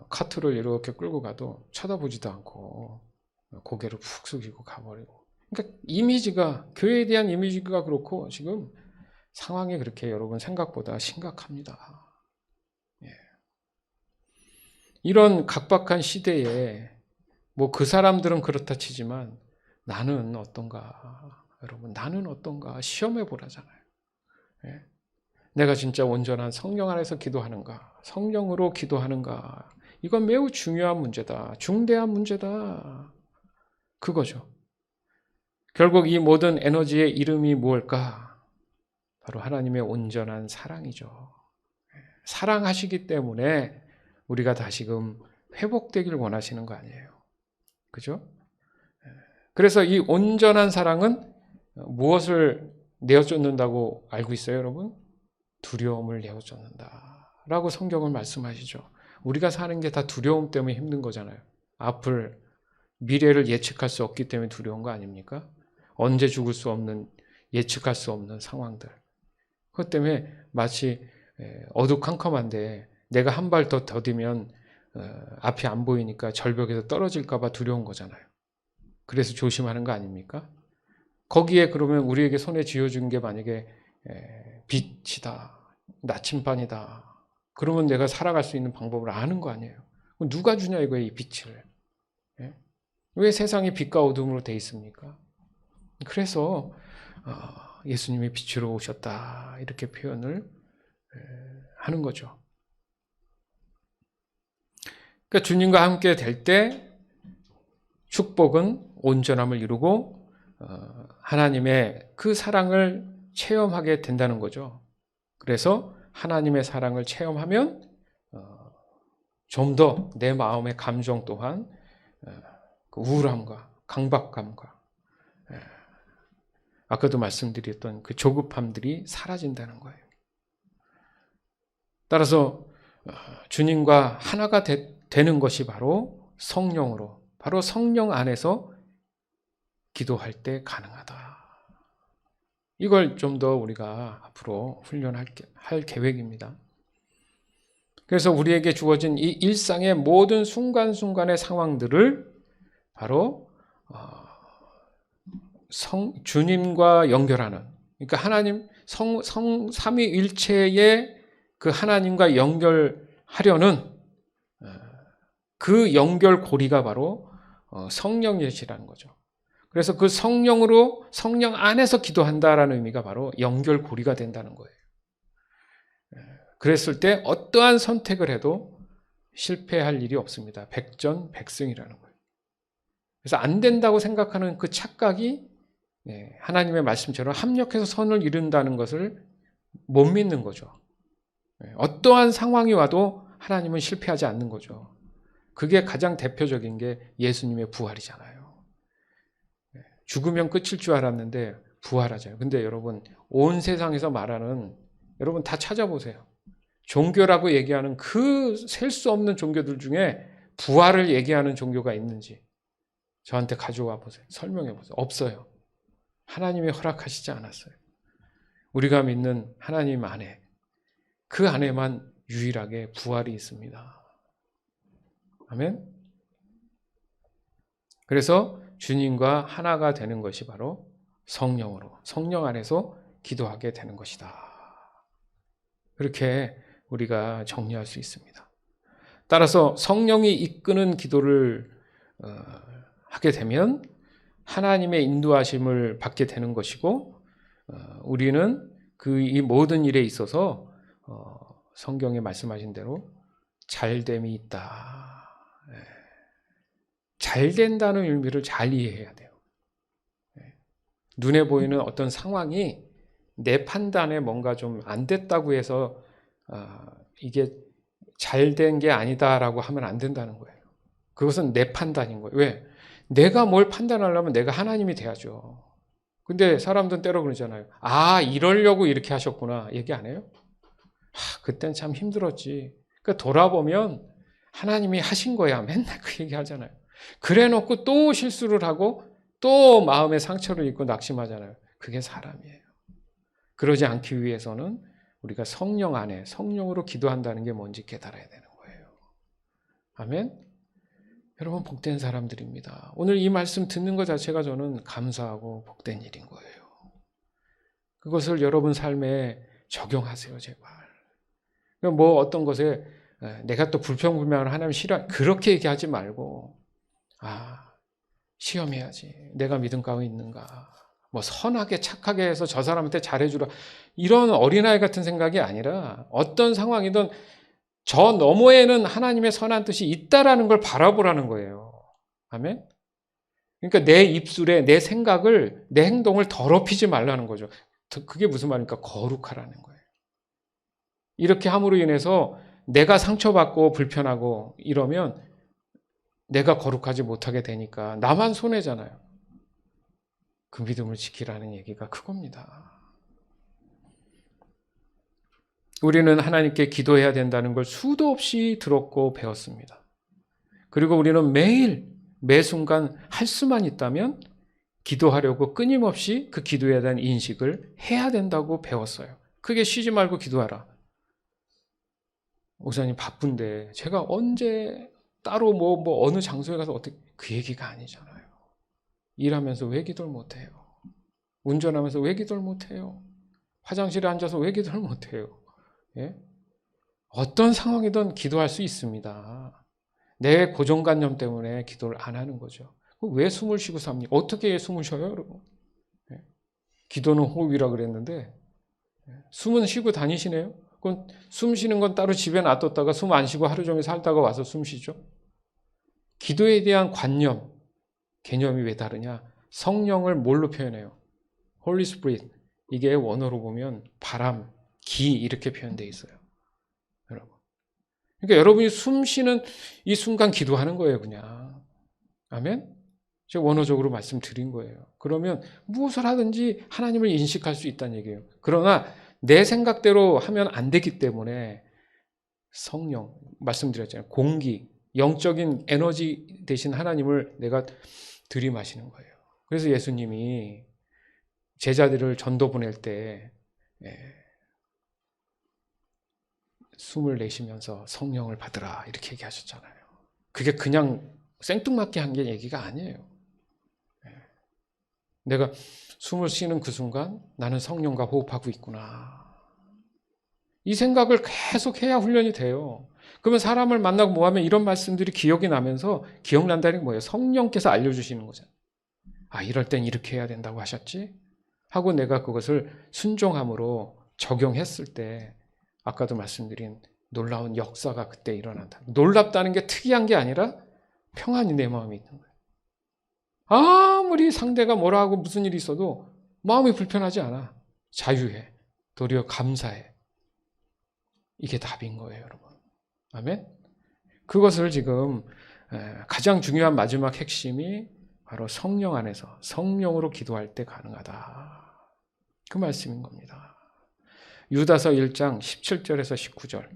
카트를 이렇게 끌고 가도 쳐다보지도 않고 고개를 푹 숙이고 가버리고. 그러니까 이미지가, 교회에 대한 이미지가 그렇고 지금 상황이 그렇게 여러분 생각보다 심각합니다. 이런 각박한 시대에 뭐 그 사람들은 그렇다 치지만 나는 어떤가? 여러분, 나는 어떤가? 시험해 보라잖아요. 내가 진짜 온전한 성령 안에서 기도하는가? 성령으로 기도하는가? 이건 매우 중요한 문제다. 중대한 문제다. 그거죠. 결국 이 모든 에너지의 이름이 무엇일까? 바로 하나님의 온전한 사랑이죠. 사랑하시기 때문에 우리가 다시금 회복되길 원하시는 거 아니에요. 그죠? 그래서 이 온전한 사랑은 무엇을 내어쫓는다고 알고 있어요, 여러분? 두려움을 내어쫓는다라고 성경은 말씀하시죠. 우리가 사는 게 다 두려움 때문에 힘든 거잖아요. 미래를 예측할 수 없기 때문에 두려운 거 아닙니까? 언제 죽을 수 없는, 예측할 수 없는 상황들. 그것 때문에 마치 어두컴컴한데 내가 한 발 더 더디면 앞이 안 보이니까 절벽에서 떨어질까 봐 두려운 거잖아요. 그래서 조심하는 거 아닙니까? 거기에 그러면 우리에게 손에 쥐어준 게 만약에 빛이다, 나침반이다. 그러면 내가 살아갈 수 있는 방법을 아는 거 아니에요. 누가 주냐 이거예요, 이 빛을. 왜 세상이 빛과 어둠으로 돼 있습니까? 그래서 예수님이 빛으로 오셨다 이렇게 표현을 하는 거죠. 그러니까 주님과 함께 될 때 축복은 온전함을 이루고 하나님의 그 사랑을 체험하게 된다는 거죠. 그래서 하나님의 사랑을 체험하면 좀 더 내 마음의 감정 또한 그 우울함과 강박감과 아까도 말씀드렸던 그 조급함들이 사라진다는 거예요. 따라서 주님과 하나가 되는 것이 바로 성령으로, 바로 성령 안에서 기도할 때 가능하다. 이걸 좀 더 우리가 앞으로 훈련할 계획입니다. 그래서 우리에게 주어진 이 일상의 모든 순간순간의 상황들을 바로 주님과 연결하는, 그러니까 하나님 삼위일체의 그 하나님과 연결하려는 그 연결고리가 바로 성령이시라는 거죠. 그래서 그 성령 안에서 기도한다라는 의미가 바로 연결고리가 된다는 거예요. 그랬을 때 어떠한 선택을 해도 실패할 일이 없습니다. 백전백승이라는 거예요. 그래서 안 된다고 생각하는 그 착각이 하나님의 말씀처럼 합력해서 선을 이룬다는 것을 못 믿는 거죠. 어떠한 상황이 와도 하나님은 실패하지 않는 거죠. 그게 가장 대표적인 게 예수님의 부활이잖아요. 죽으면 끝일 줄 알았는데 부활하잖아요. 근데 여러분, 온 세상에서 말하는, 여러분 다 찾아보세요. 종교라고 얘기하는 그 셀 수 없는 종교들 중에 부활을 얘기하는 종교가 있는지 저한테 가져와 보세요. 설명해 보세요. 없어요. 하나님이 허락하시지 않았어요. 우리가 믿는 하나님 안에, 그 안에만 유일하게 부활이 있습니다. 아멘? 그래서 주님과 하나가 되는 것이 바로 성령으로, 성령 안에서 기도하게 되는 것이다. 그렇게 우리가 정리할 수 있습니다. 따라서 성령이 이끄는 기도를 하게 되면 하나님의 인도하심을 받게 되는 것이고, 우리는 이 모든 일에 있어서 성경에 말씀하신 대로 잘됨이 있다. 잘 된다는 의미를 잘 이해해야 돼요. 눈에 보이는 어떤 상황이 내 판단에 뭔가 좀 안 됐다고 해서 이게 잘 된 게 아니다라고 하면 안 된다는 거예요. 그것은 내 판단인 거예요. 왜? 내가 뭘 판단하려면 내가 하나님이 돼야죠. 근데 사람들은 때로 그러잖아요. 아, 이러려고 이렇게 하셨구나. 얘기 안 해요? 그땐 참 힘들었지. 그러니까 돌아보면 하나님이 하신 거야. 맨날 그 얘기 하잖아요. 그래 놓고 또 실수를 하고 또 마음에 상처를 입고 낙심하잖아요. 그게 사람이에요. 그러지 않기 위해서는 우리가 성령 안에 성령으로 기도한다는 게 뭔지 깨달아야 되는 거예요. 아멘? 여러분, 복된 사람들입니다. 오늘 이 말씀 듣는 것 자체가 저는 감사하고 복된 일인 거예요. 그것을 여러분 삶에 적용하세요, 제발. 뭐 어떤 것에 내가 또 불평불만을 하나님 싫어, 그렇게 얘기하지 말고, 시험해야지. 내가 믿음 가운데 있는가. 뭐 선하게 착하게 해서 저 사람한테 잘해주라. 이런 어린아이 같은 생각이 아니라 어떤 상황이든 저 너머에는 하나님의 선한 뜻이 있다라는 걸 바라보라는 거예요. 아멘? 그러니까 내 입술에 내 생각을, 내 행동을 더럽히지 말라는 거죠. 그게 무슨 말입니까? 거룩하라는 거예요. 이렇게 함으로 인해서 내가 상처받고 불편하고 이러면 내가 거룩하지 못하게 되니까 나만 손해잖아요. 그 믿음을 지키라는 얘기가 그겁니다. 우리는 하나님께 기도해야 된다는 걸 수도 없이 들었고 배웠습니다. 그리고 우리는 매일 매 순간 할 수만 있다면 기도하려고 끊임없이 그 기도에 대한 인식을 해야 된다고 배웠어요. 크게 쉬지 말고 기도하라. 목사님 바쁜데 제가 언제 따로 뭐 어느 장소에 가서 어떻게, 그 얘기가 아니잖아요. 일하면서 왜 기도를 못해요? 운전하면서 왜 기도를 못해요? 화장실에 앉아서 왜 기도를 못해요? 예? 어떤 상황이든 기도할 수 있습니다. 내 고정관념 때문에 기도를 안 하는 거죠. 왜 숨을 쉬고 삽니까? 어떻게 숨을 쉬어요, 여러분? 예? 기도는 호흡이라 그랬는데 숨은 쉬고 다니시네요? 그럼 숨 쉬는 건 따로 집에 놔뒀다가 숨 안 쉬고 하루 종일 살다가 와서 숨 쉬죠? 기도에 대한 관념, 개념이 왜 다르냐? 성령을 뭘로 표현해요? Holy Spirit. 이게 원어로 보면 바람, 기 이렇게 표현되어 있어요. 여러분. 그러니까 여러분이 숨 쉬는 이 순간 기도하는 거예요, 그냥. 아멘? 제가 원어적으로 말씀드린 거예요. 그러면 무엇을 하든지 하나님을 인식할 수 있다는 얘기예요. 그러나 내 생각대로 하면 안 되기 때문에 성령, 말씀드렸잖아요. 공기, 영적인 에너지 대신 하나님을 내가 들이마시는 거예요. 그래서 예수님이 제자들을 전도 보낼 때 숨을 내쉬면서 성령을 받으라 이렇게 얘기하셨잖아요. 그게 그냥 생뚱맞게 한 게 얘기가 아니에요. 내가 숨을 쉬는 그 순간 나는 성령과 호흡하고 있구나. 이 생각을 계속 해야 훈련이 돼요. 그러면 사람을 만나고 뭐하면 이런 말씀들이 기억이 나면서 기억난다는 게 뭐예요? 성령께서 알려주시는 거잖아요. 이럴 땐 이렇게 해야 된다고 하셨지? 하고 내가 그것을 순종함으로 적용했을 때 아까도 말씀드린 놀라운 역사가 그때 일어난다. 놀랍다는 게 특이한 게 아니라 평안이 내 마음에 있는 거예요. 아무리 상대가 뭐라 하고 무슨 일이 있어도 마음이 불편하지 않아. 자유해. 도리어 감사해. 이게 답인 거예요, 여러분. 아멘? 그것을 지금 가장 중요한 마지막 핵심이 바로 성령 안에서 성령으로 기도할 때 가능하다. 그 말씀인 겁니다. 유다서 1장 17절에서 19절.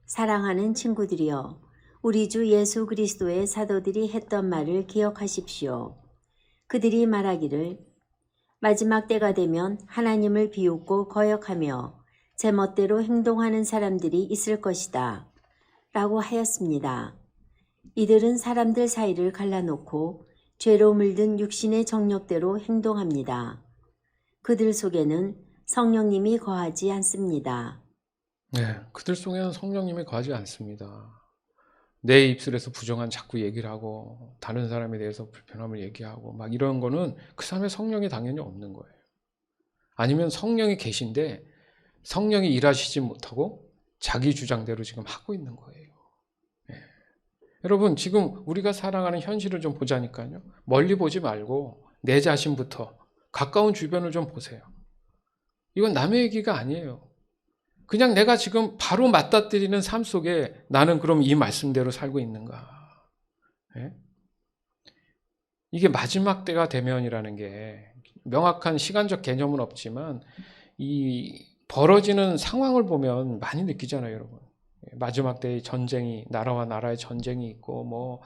사랑하는 친구들이여, 우리 주 예수 그리스도의 사도들이 했던 말을 기억하십시오. 그들이 말하기를 마지막 때가 되면 하나님을 비웃고 거역하며 제멋대로 행동하는 사람들이 있을 것이다 라고 하였습니다. 이들은 사람들 사이를 갈라놓고 죄로 물든 육신의 정욕대로 행동합니다. 그들 속에는 성령님이 거하지 않습니다. 네, 그들 속에는 성령님이 거하지 않습니다. 내 입술에서 부정한 자꾸 얘기를 하고 다른 사람에 대해서 불편함을 얘기하고 막 이런 거는 그 사람의 성령이 당연히 없는 거예요. 아니면 성령이 계신데 성령이 일하시지 못하고 자기 주장대로 지금 하고 있는 거예요. 네. 여러분, 지금 우리가 살아가는 현실을 좀 보자니까요. 멀리 보지 말고 내 자신부터 가까운 주변을 좀 보세요. 이건 남의 얘기가 아니에요. 그냥 내가 지금 바로 맞닥뜨리는 삶 속에 나는 그럼 이 말씀대로 살고 있는가? 예? 이게 마지막 때가 되면이라는 게 명확한 시간적 개념은 없지만 이 벌어지는 상황을 보면 많이 느끼잖아요, 여러분. 마지막 때의 전쟁이, 나라와 나라의 전쟁이 있고 뭐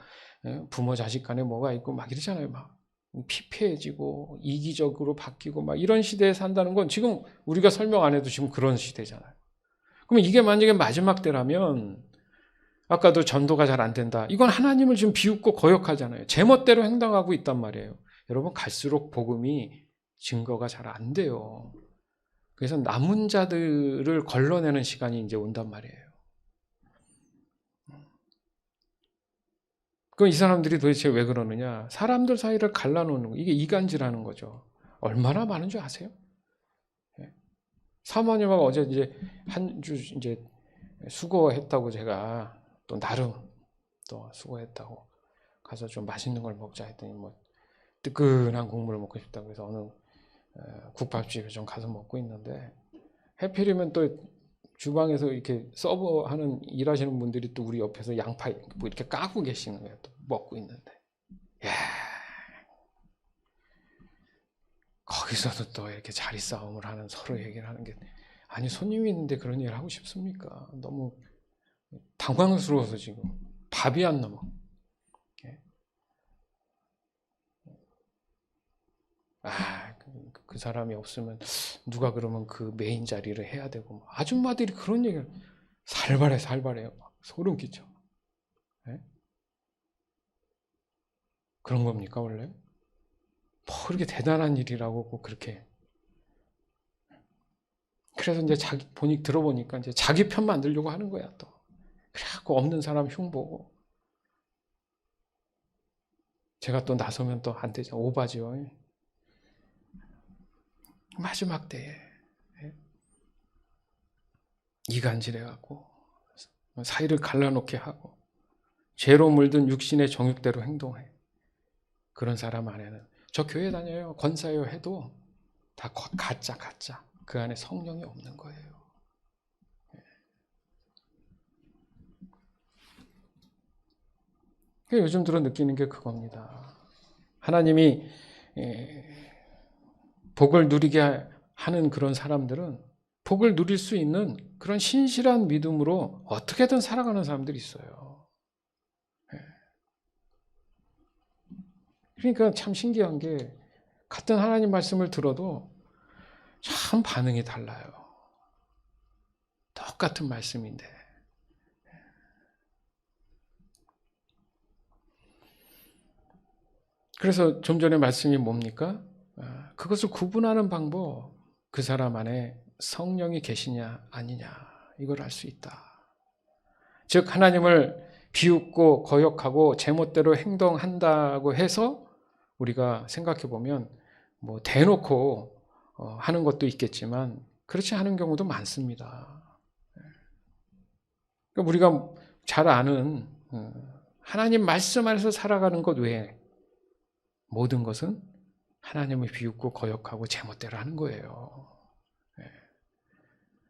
부모 자식 간에 뭐가 있고 막 이러잖아요. 막 피폐해지고 이기적으로 바뀌고 막 이런 시대에 산다는 건 지금 우리가 설명 안 해도 지금 그런 시대잖아요. 그러면 이게 만약에 마지막 때라면 아까도 전도가 잘 안 된다. 이건 하나님을 지금 비웃고 거역하잖아요. 제멋대로 행동하고 있단 말이에요. 여러분, 갈수록 복음이 증거가 잘 안 돼요. 그래서 남은 자들을 걸러내는 시간이 이제 온단 말이에요. 그럼 이 사람들이 도대체 왜 그러느냐? 사람들 사이를 갈라놓는 거. 이게 이간질하는 거죠. 얼마나 많은 줄 아세요? 사모님하고 어제 이제 한 주 이제 수고했다고 제가 또 나름 또 수고했다고 가서 좀 맛있는 걸 먹자 했더니 뭐 뜨끈한 국물을 먹고 싶다고 해서 어느 국밥집에 좀 가서 먹고 있는데 해필이면 또 주방에서 이렇게 서버하는 일하시는 분들이 또 우리 옆에서 양파 뭐 이렇게 까고 계시는 거예요. 또 먹고 있는데 야, 거기서도 또 이렇게 자리 싸움을 하는 서로 얘기를 하는 게 아니 손님이 있는데 그런 얘기를 하고 싶습니까? 너무 당황스러워서 지금 밥이 안 넘어. 그 사람이 없으면 누가 그러면 그 메인 자리를 해야 되고 아줌마들이 그런 얘기를 살벌해요. 소름 끼쳐. 네? 그런 겁니까 원래? 뭐 그렇게 대단한 일이라고 꼭 그렇게. 그래서 이제 들어보니까 이제 자기 편 만들려고 하는 거야 또. 그래갖고 없는 사람 흉보고. 제가 또 나서면 또 안 되죠. 오바죠. 마지막 때에 이간질해갖고 사이를 갈라놓게 하고 죄로 물든 육신의 정욕대로 행동해. 그런 사람 안에는 저 교회 다녀요, 권사요 해도 다 가짜. 그 안에 성령이 없는 거예요. 요즘 들어 느끼는 게 그겁니다. 하나님이 복을 누리게 하는 그런 사람들은 복을 누릴 수 있는 그런 신실한 믿음으로 어떻게든 살아가는 사람들이 있어요. 그러니까 참 신기한 게 같은 하나님 말씀을 들어도 참 반응이 달라요. 똑같은 말씀인데. 그래서 좀 전에 말씀이 뭡니까? 그것을 구분하는 방법, 그 사람 안에 성령이 계시냐 아니냐 이걸 알 수 있다. 즉 하나님을 비웃고 거역하고 제멋대로 행동한다고 해서 우리가 생각해 보면 뭐 대놓고 하는 것도 있겠지만 그렇지 않은 경우도 많습니다. 그러니까 우리가 잘 아는 하나님 말씀 안에서 살아가는 것 외에 모든 것은 하나님을 비웃고 거역하고 제멋대로 하는 거예요.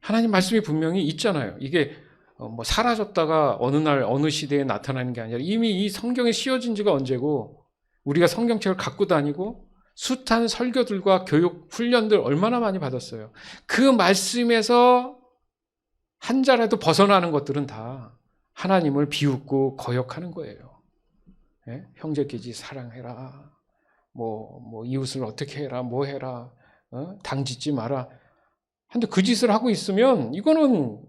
하나님 말씀이 분명히 있잖아요. 이게 뭐 사라졌다가 어느 날 어느 시대에 나타나는 게 아니라 이미 이 성경에 씌워진 지가 언제고 우리가 성경책을 갖고 다니고 숱한 설교들과 교육 훈련들 얼마나 많이 받았어요. 그 말씀에서 한 자라도 벗어나는 것들은 다 하나님을 비웃고 거역하는 거예요. 예? 형제끼리 사랑해라. 뭐 이웃을 어떻게 해라. 뭐 해라. 당 짓지 마라. 근데 그 짓을 하고 있으면 이거는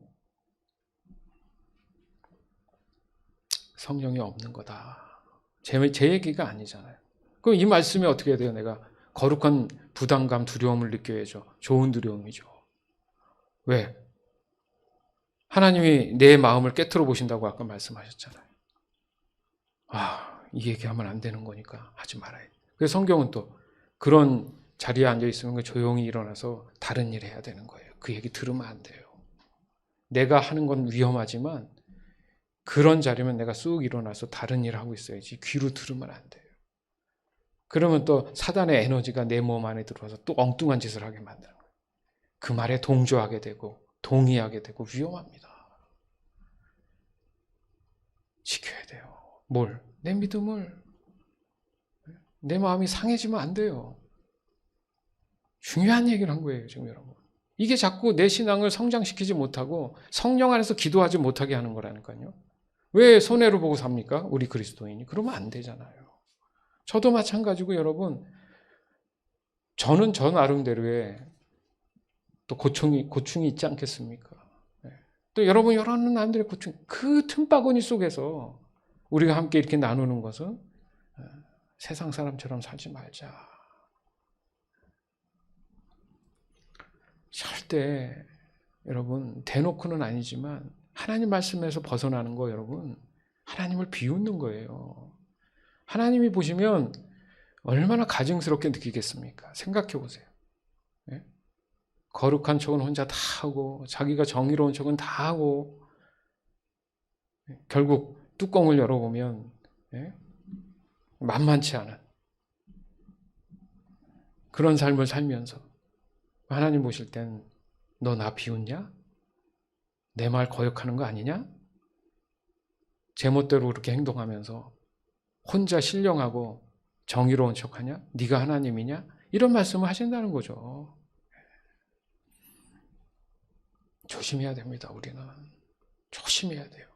성령이 없는 거다. 제 얘기가 아니잖아요. 그럼 이 말씀이 어떻게 해야 돼요? 내가 거룩한 부담감, 두려움을 느껴야죠. 좋은 두려움이죠. 왜? 하나님이 내 마음을 깨트려 보신다고 아까 말씀하셨잖아요. 이 얘기하면 안 되는 거니까 하지 말아야 돼. 그래서 성경은 또 그런 자리에 앉아 있으면 조용히 일어나서 다른 일 해야 되는 거예요. 그 얘기 들으면 안 돼요. 내가 하는 건 위험하지만 그런 자리면 내가 쑥 일어나서 다른 일을 하고 있어야지 귀로 들으면 안 돼요. 그러면 또 사단의 에너지가 내 몸 안에 들어와서 또 엉뚱한 짓을 하게 만드는 거예요. 그 말에 동조하게 되고 동의하게 되고 위험합니다. 지켜야 돼요. 뭘? 내 믿음을. 내 마음이 상해지면 안 돼요. 중요한 얘기를 한 거예요, 지금 여러분. 이게 자꾸 내 신앙을 성장시키지 못하고 성령 안에서 기도하지 못하게 하는 거라니까요. 왜 손해를 보고 삽니까? 우리 그리스도인이. 그러면 안 되잖아요. 저도 마찬가지고 여러분, 저는 저 나름대로의 또 고충이 있지 않겠습니까? 또 여러분 여러 남들의 고충, 그 틈바구니 속에서 우리가 함께 이렇게 나누는 것은 세상 사람처럼 살지 말자. 절대 여러분 대놓고는 아니지만 하나님 말씀에서 벗어나는 거 여러분 하나님을 비웃는 거예요. 하나님이 보시면 얼마나 가증스럽게 느끼겠습니까? 생각해 보세요. 네? 거룩한 척은 혼자 다 하고 자기가 정의로운 척은 다 하고 결국 뚜껑을 열어보면 만만치 않은 그런 삶을 살면서 하나님 보실 땐 너 나 비웃냐? 내 말 거역하는 거 아니냐? 제멋대로 그렇게 행동하면서 혼자 신령하고 정의로운 척하냐? 네가 하나님이냐? 이런 말씀을 하신다는 거죠. 조심해야 됩니다. 우리는 조심해야 돼요.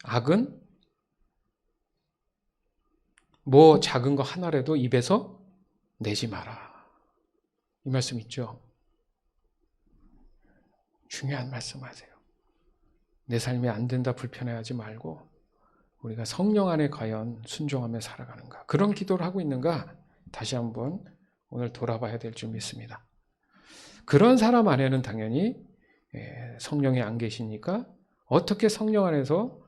악은 뭐 작은 거 하나라도 입에서 내지 마라. 이 말씀 있죠? 중요한 말씀 하세요. 내 삶이 안 된다 불편해하지 말고 우리가 성령 안에 과연 순종하며 살아가는가, 그런 기도를 하고 있는가 다시 한번 오늘 돌아봐야 될 줄 믿습니다. 그런 사람 안에는 당연히 성령이 안 계시니까 어떻게 성령 안에서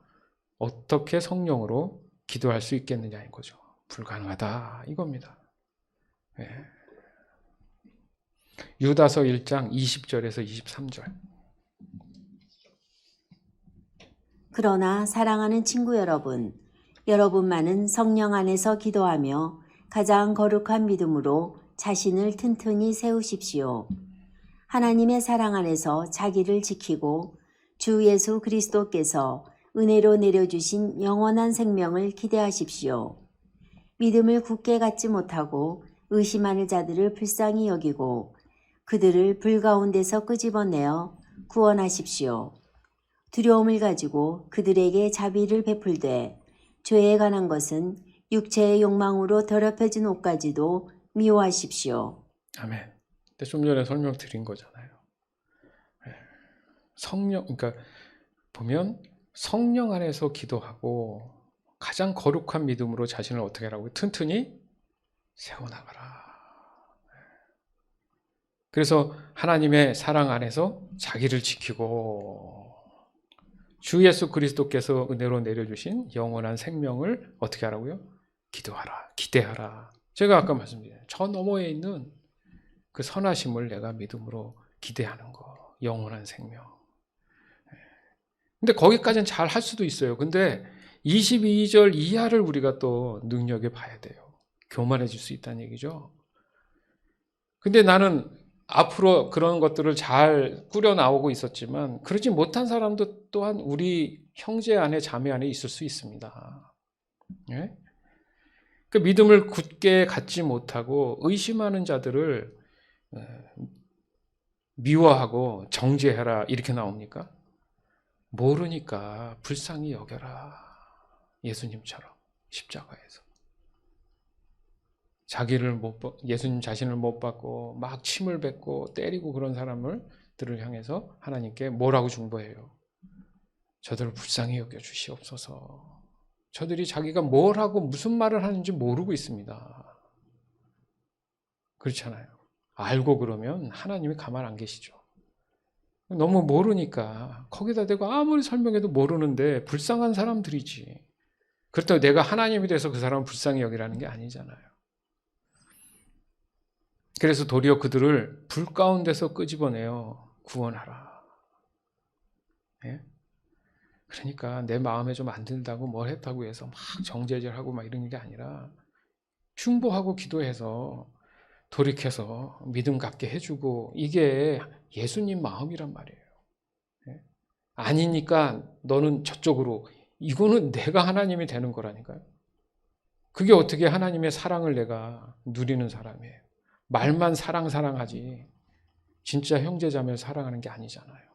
어떻게 성령으로 기도할 수 있겠느냐인 거죠. 불가능하다 이겁니다. 유다서 1장 20절에서 23절. 그러나 사랑하는 친구 여러분, 여러분만은 성령 안에서 기도하며 가장 거룩한 믿음으로 자신을 튼튼히 세우십시오. 하나님의 사랑 안에서 자기를 지키고 주 예수 그리스도께서 은혜로 내려주신 영원한 생명을 기대하십시오. 믿음을 굳게 갖지 못하고 의심하는 자들을 불쌍히 여기고 그들을 불 가운데서 끄집어내어 구원하십시오. 두려움을 가지고 그들에게 자비를 베풀되 죄에 관한 것은 육체의 욕망으로 더럽혀진 옷까지도 미워하십시오. 아멘. 근데 좀 전에 설명드린 거잖아요. 그러니까 보면 성령 안에서 기도하고 가장 거룩한 믿음으로 자신을 어떻게 하라고요? 튼튼히 세워나가라. 그래서 하나님의 사랑 안에서 자기를 지키고 주 예수 그리스도께서 은혜로 내려주신 영원한 생명을 어떻게 하라고요? 기도하라, 기대하라. 제가 아까 말씀드린 저 너머에 있는 그 선하심을 내가 믿음으로 기대하는 거, 영원한 생명. 근데 거기까지는 잘 할 수도 있어요. 근데 22절 이하를 우리가 또 능력해 봐야 돼요. 교만해질 수 있다는 얘기죠. 근데 나는 앞으로 그런 것들을 잘 꾸려 나오고 있었지만 그러지 못한 사람도 또한 우리 형제 안에 자매 안에 있을 수 있습니다. 예? 그 믿음을 굳게 갖지 못하고 의심하는 자들을 미워하고 정죄해라 이렇게 나옵니까? 모르니까 불쌍히 여겨라. 예수님처럼 십자가에서 예수님 자신을 못 받고 막 침을 뱉고 때리고 그런 사람들을 향해서 하나님께 뭐라고 중보해요? 저들을 불쌍히 여겨 주시옵소서. 저들이 자기가 뭘 하고 무슨 말을 하는지 모르고 있습니다. 그렇잖아요. 알고 그러면 하나님이 가만 안 계시죠. 너무 모르니까 거기다 대고 아무리 설명해도 모르는데 불쌍한 사람들이지. 그렇다고 내가 하나님이 돼서 그 사람을 불쌍히 여기라는 게 아니잖아요. 그래서 도리어 그들을 불 가운데서 끄집어내어 구원하라. 예? 그러니까 내 마음에 좀 안 든다고 뭘 했다고 해서 막 정죄질하고 막 이런 게 아니라 중보하고 기도해서 돌이켜서 믿음 갖게 해주고 이게 예수님 마음이란 말이에요. 예? 아니니까 너는 저쪽으로 이거는 내가 하나님이 되는 거라니까요. 그게 어떻게 하나님의 사랑을 내가 누리는 사람이에요. 말만 사랑하지 진짜 형제자매를 사랑하는 게 아니잖아요.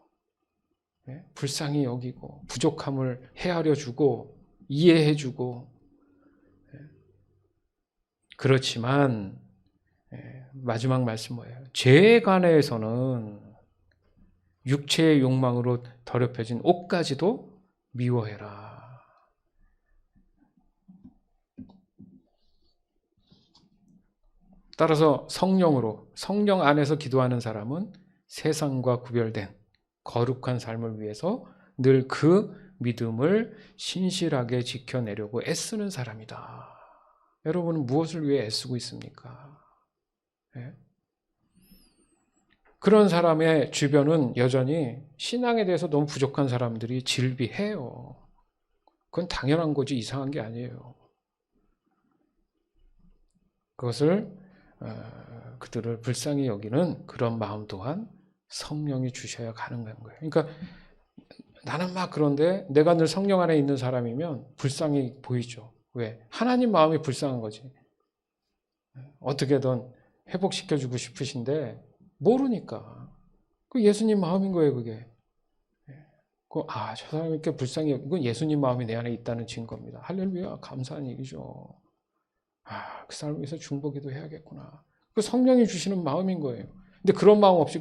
예? 불쌍히 여기고 부족함을 헤아려 주고 이해해 주고 그렇지만 마지막 말씀 뭐예요? 죄에 관해서는 육체의 욕망으로 더럽혀진 옷까지도 미워해라. 따라서 성령 안에서 기도하는 사람은 세상과 구별된 거룩한 삶을 위해서 늘 그 믿음을 신실하게 지켜내려고 애쓰는 사람이다. 여러분은 무엇을 위해 애쓰고 있습니까? 예? 그런 사람의 주변은 여전히 신앙에 대해서 너무 부족한 사람들이 질비해요. 그건 당연한 거지 이상한 게 아니에요. 그것을 그들을 불쌍히 여기는 그런 마음 또한 성령이 주셔야 가능한 거예요. 그러니까 나는 막 그런데 내가 늘 성령 안에 있는 사람이면 불쌍히 보이죠. 왜? 하나님 마음이 불쌍한 거지. 어떻게든 회복시켜주고 싶으신데 모르니까. 그 예수님 마음인 거예요, 그게. 저 사람이 이렇게 불쌍히, 이건 예수님 마음이 내 안에 있다는 증거입니다. 할렐루야, 감사한 얘기죠. 그 사람을 위해서 중보기도 해야겠구나. 그 성령이 주시는 마음인 거예요. 근데 그런 마음 없이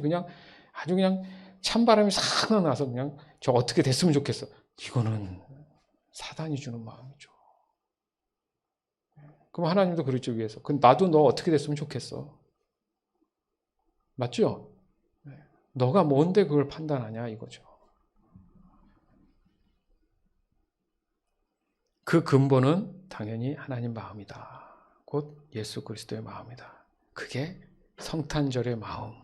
아주 그냥 찬바람이 싹 나서 그냥 저 어떻게 됐으면 좋겠어. 이거는 사단이 주는 마음이죠. 그럼 하나님도 그러죠, 위해서. 나도 너 어떻게 됐으면 좋겠어. 맞죠? 너가 뭔데 그걸 판단하냐 이거죠. 그 근본은 당연히 하나님 마음이다. 곧 예수 그리스도의 마음이다. 그게 성탄절의 마음.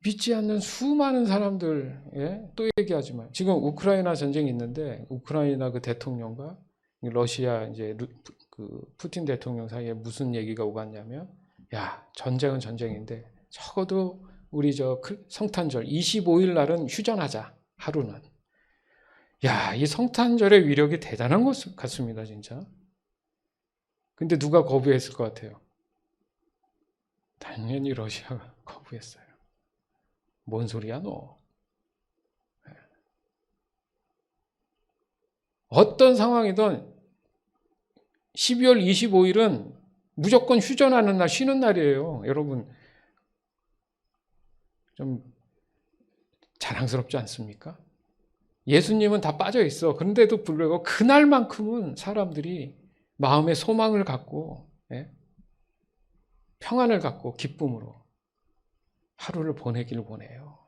믿지 않는 수많은 사람들, 또 얘기하지만 지금 우크라이나 전쟁이 있는데 우크라이나 그 대통령과 러시아 이제 그 푸틴 대통령 사이에 무슨 얘기가 오갔냐면, 야, 전쟁은 전쟁인데 적어도 우리 저 성탄절 25일 날은 휴전하자. 하루는. 야, 이 성탄절의 위력이 대단한 것 같습니다, 진짜. 근데 누가 거부했을 것 같아요? 당연히 러시아가 거부했어요. 뭔 소리야, 너? 어떤 상황이든 12월 25일은 무조건 휴전하는 날, 쉬는 날이에요. 여러분, 좀 자랑스럽지 않습니까? 예수님은 다 빠져 있어. 그런데도 불구하고 그날만큼은 사람들이 마음의 소망을 갖고, 평안을 갖고 기쁨으로 하루를 보내길 원해요.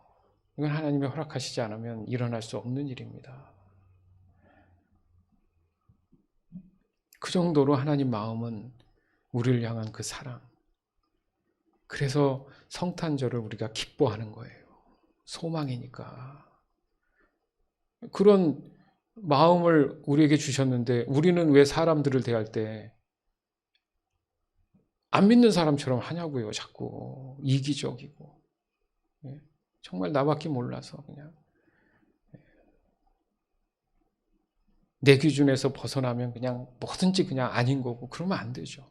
이건 하나님이 허락하시지 않으면 일어날 수 없는 일입니다. 그 정도로 하나님 마음은 우리를 향한 그 사랑. 그래서 성탄절을 우리가 기뻐하는 거예요. 소망이니까. 그런 마음을 우리에게 주셨는데 우리는 왜 사람들을 대할 때 안 믿는 사람처럼 하냐고요. 자꾸 이기적이고. 예? 정말 나밖에 몰라서 그냥 내 기준에서 벗어나면 그냥 뭐든지 그냥 아닌 거고 그러면 안 되죠.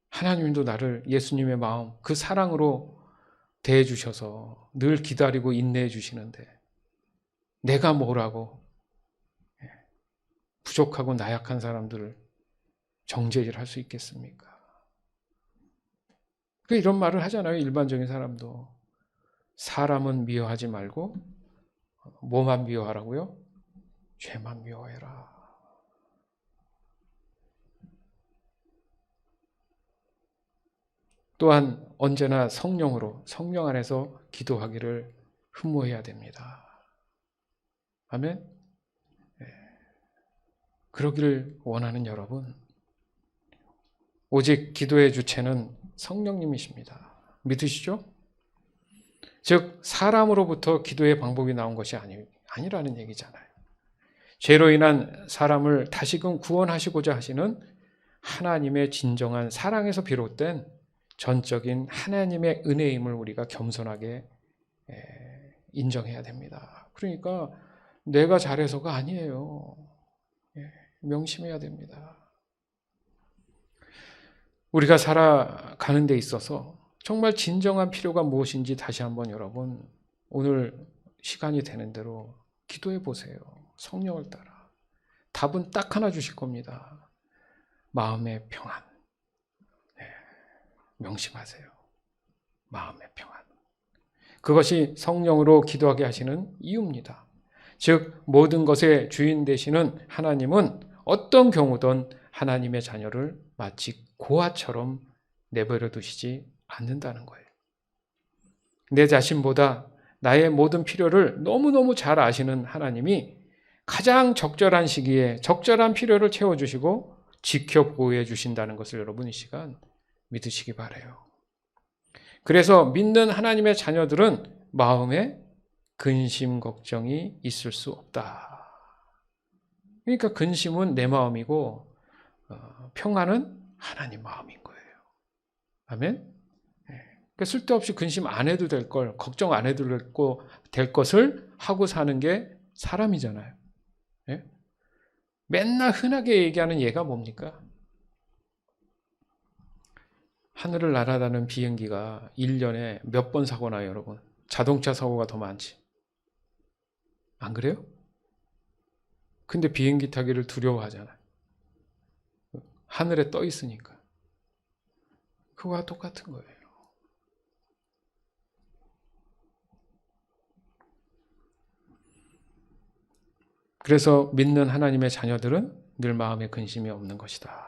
하나님도 나를 예수님의 마음, 그 사랑으로 대해 주셔서 늘 기다리고 인내해 주시는데 내가 뭐라고 부족하고 나약한 사람들을 정죄질 할 수 있겠습니까? 이런 말을 하잖아요. 일반적인 사람도. 사람은 미워하지 말고 뭐만 미워하라고요? 죄만 미워해라. 또한 언제나 성령으로, 성령 안에서 기도하기를 흠모해야 됩니다. 아멘? 그러기를 원하는 여러분, 오직 기도의 주체는 성령님이십니다. 믿으시죠? 즉 사람으로부터 기도의 방법이 나온 것이 아니라는 얘기잖아요. 죄로 인한 사람을 다시금 구원하시고자 하시는 하나님의 진정한 사랑에서 비롯된 전적인 하나님의 은혜임을 우리가 겸손하게 인정해야 됩니다. 그러니까 내가 잘해서가 아니에요. 명심해야 됩니다. 우리가 살아가는 데 있어서 정말 진정한 필요가 무엇인지 다시 한번 여러분 오늘 시간이 되는 대로 기도해 보세요. 성령을 따라. 답은 딱 하나 주실 겁니다. 마음의 평안. 명심하세요. 마음의 평안. 그것이 성령으로 기도하게 하시는 이유입니다. 즉 모든 것의 주인 되시는 하나님은 어떤 경우든 하나님의 자녀를 마치 고아처럼 내버려 두시지 않는다는 거예요. 내 자신보다 나의 모든 필요를 너무너무 잘 아시는 하나님이 가장 적절한 시기에 적절한 필요를 채워주시고 지켜 보호해 주신다는 것을 여러분 이 시간 믿으시기 바라요. 그래서 믿는 하나님의 자녀들은 마음에 근심, 걱정이 있을 수 없다. 그러니까 근심은 내 마음이고 평안은 하나님 마음인 거예요. 아멘? 그러니까 쓸데없이 근심 안 해도 될 걸, 걱정 안 해도 될 것을 하고 사는 게 사람이잖아요. 맨날 흔하게 얘기하는 얘가 뭡니까? 하늘을 날아다니는 비행기가 1년에 몇 번 사고 나요, 여러분? 자동차 사고가 더 많지. 안 그래요? 근데 비행기 타기를 두려워하잖아요. 하늘에 떠 있으니까. 그거와 똑같은 거예요. 그래서 믿는 하나님의 자녀들은 늘 마음에 근심이 없는 것이다.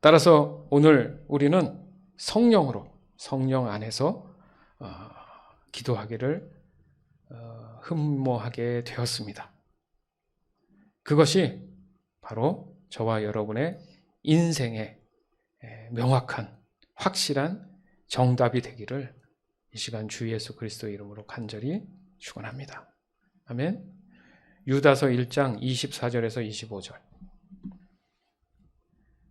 따라서 오늘 우리는 성령으로, 성령 안에서 기도하기를 흠모하게 되었습니다. 그것이 바로 저와 여러분의 인생의 명확한, 확실한 정답이 되기를 이 시간 주 예수 그리스도 이름으로 간절히 축원합니다. 아멘. 유다서 1장 24절에서 25절.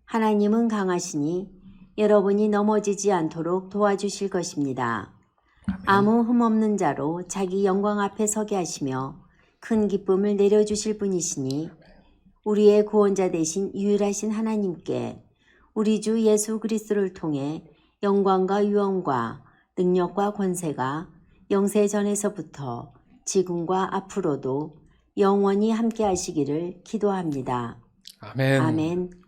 하나님은 강하시니 여러분이 넘어지지 않도록 도와주실 것입니다. 아무 흠없는 자로 자기 영광 앞에 서게 하시며 큰 기쁨을 내려주실 분이시니 우리의 구원자 되신 유일하신 하나님께 우리 주 예수 그리스도를 통해 영광과 유언과 능력과 권세가 영세전에서부터 지금과 앞으로도 영원히 함께 하시기를 기도합니다. 아멘. 아멘.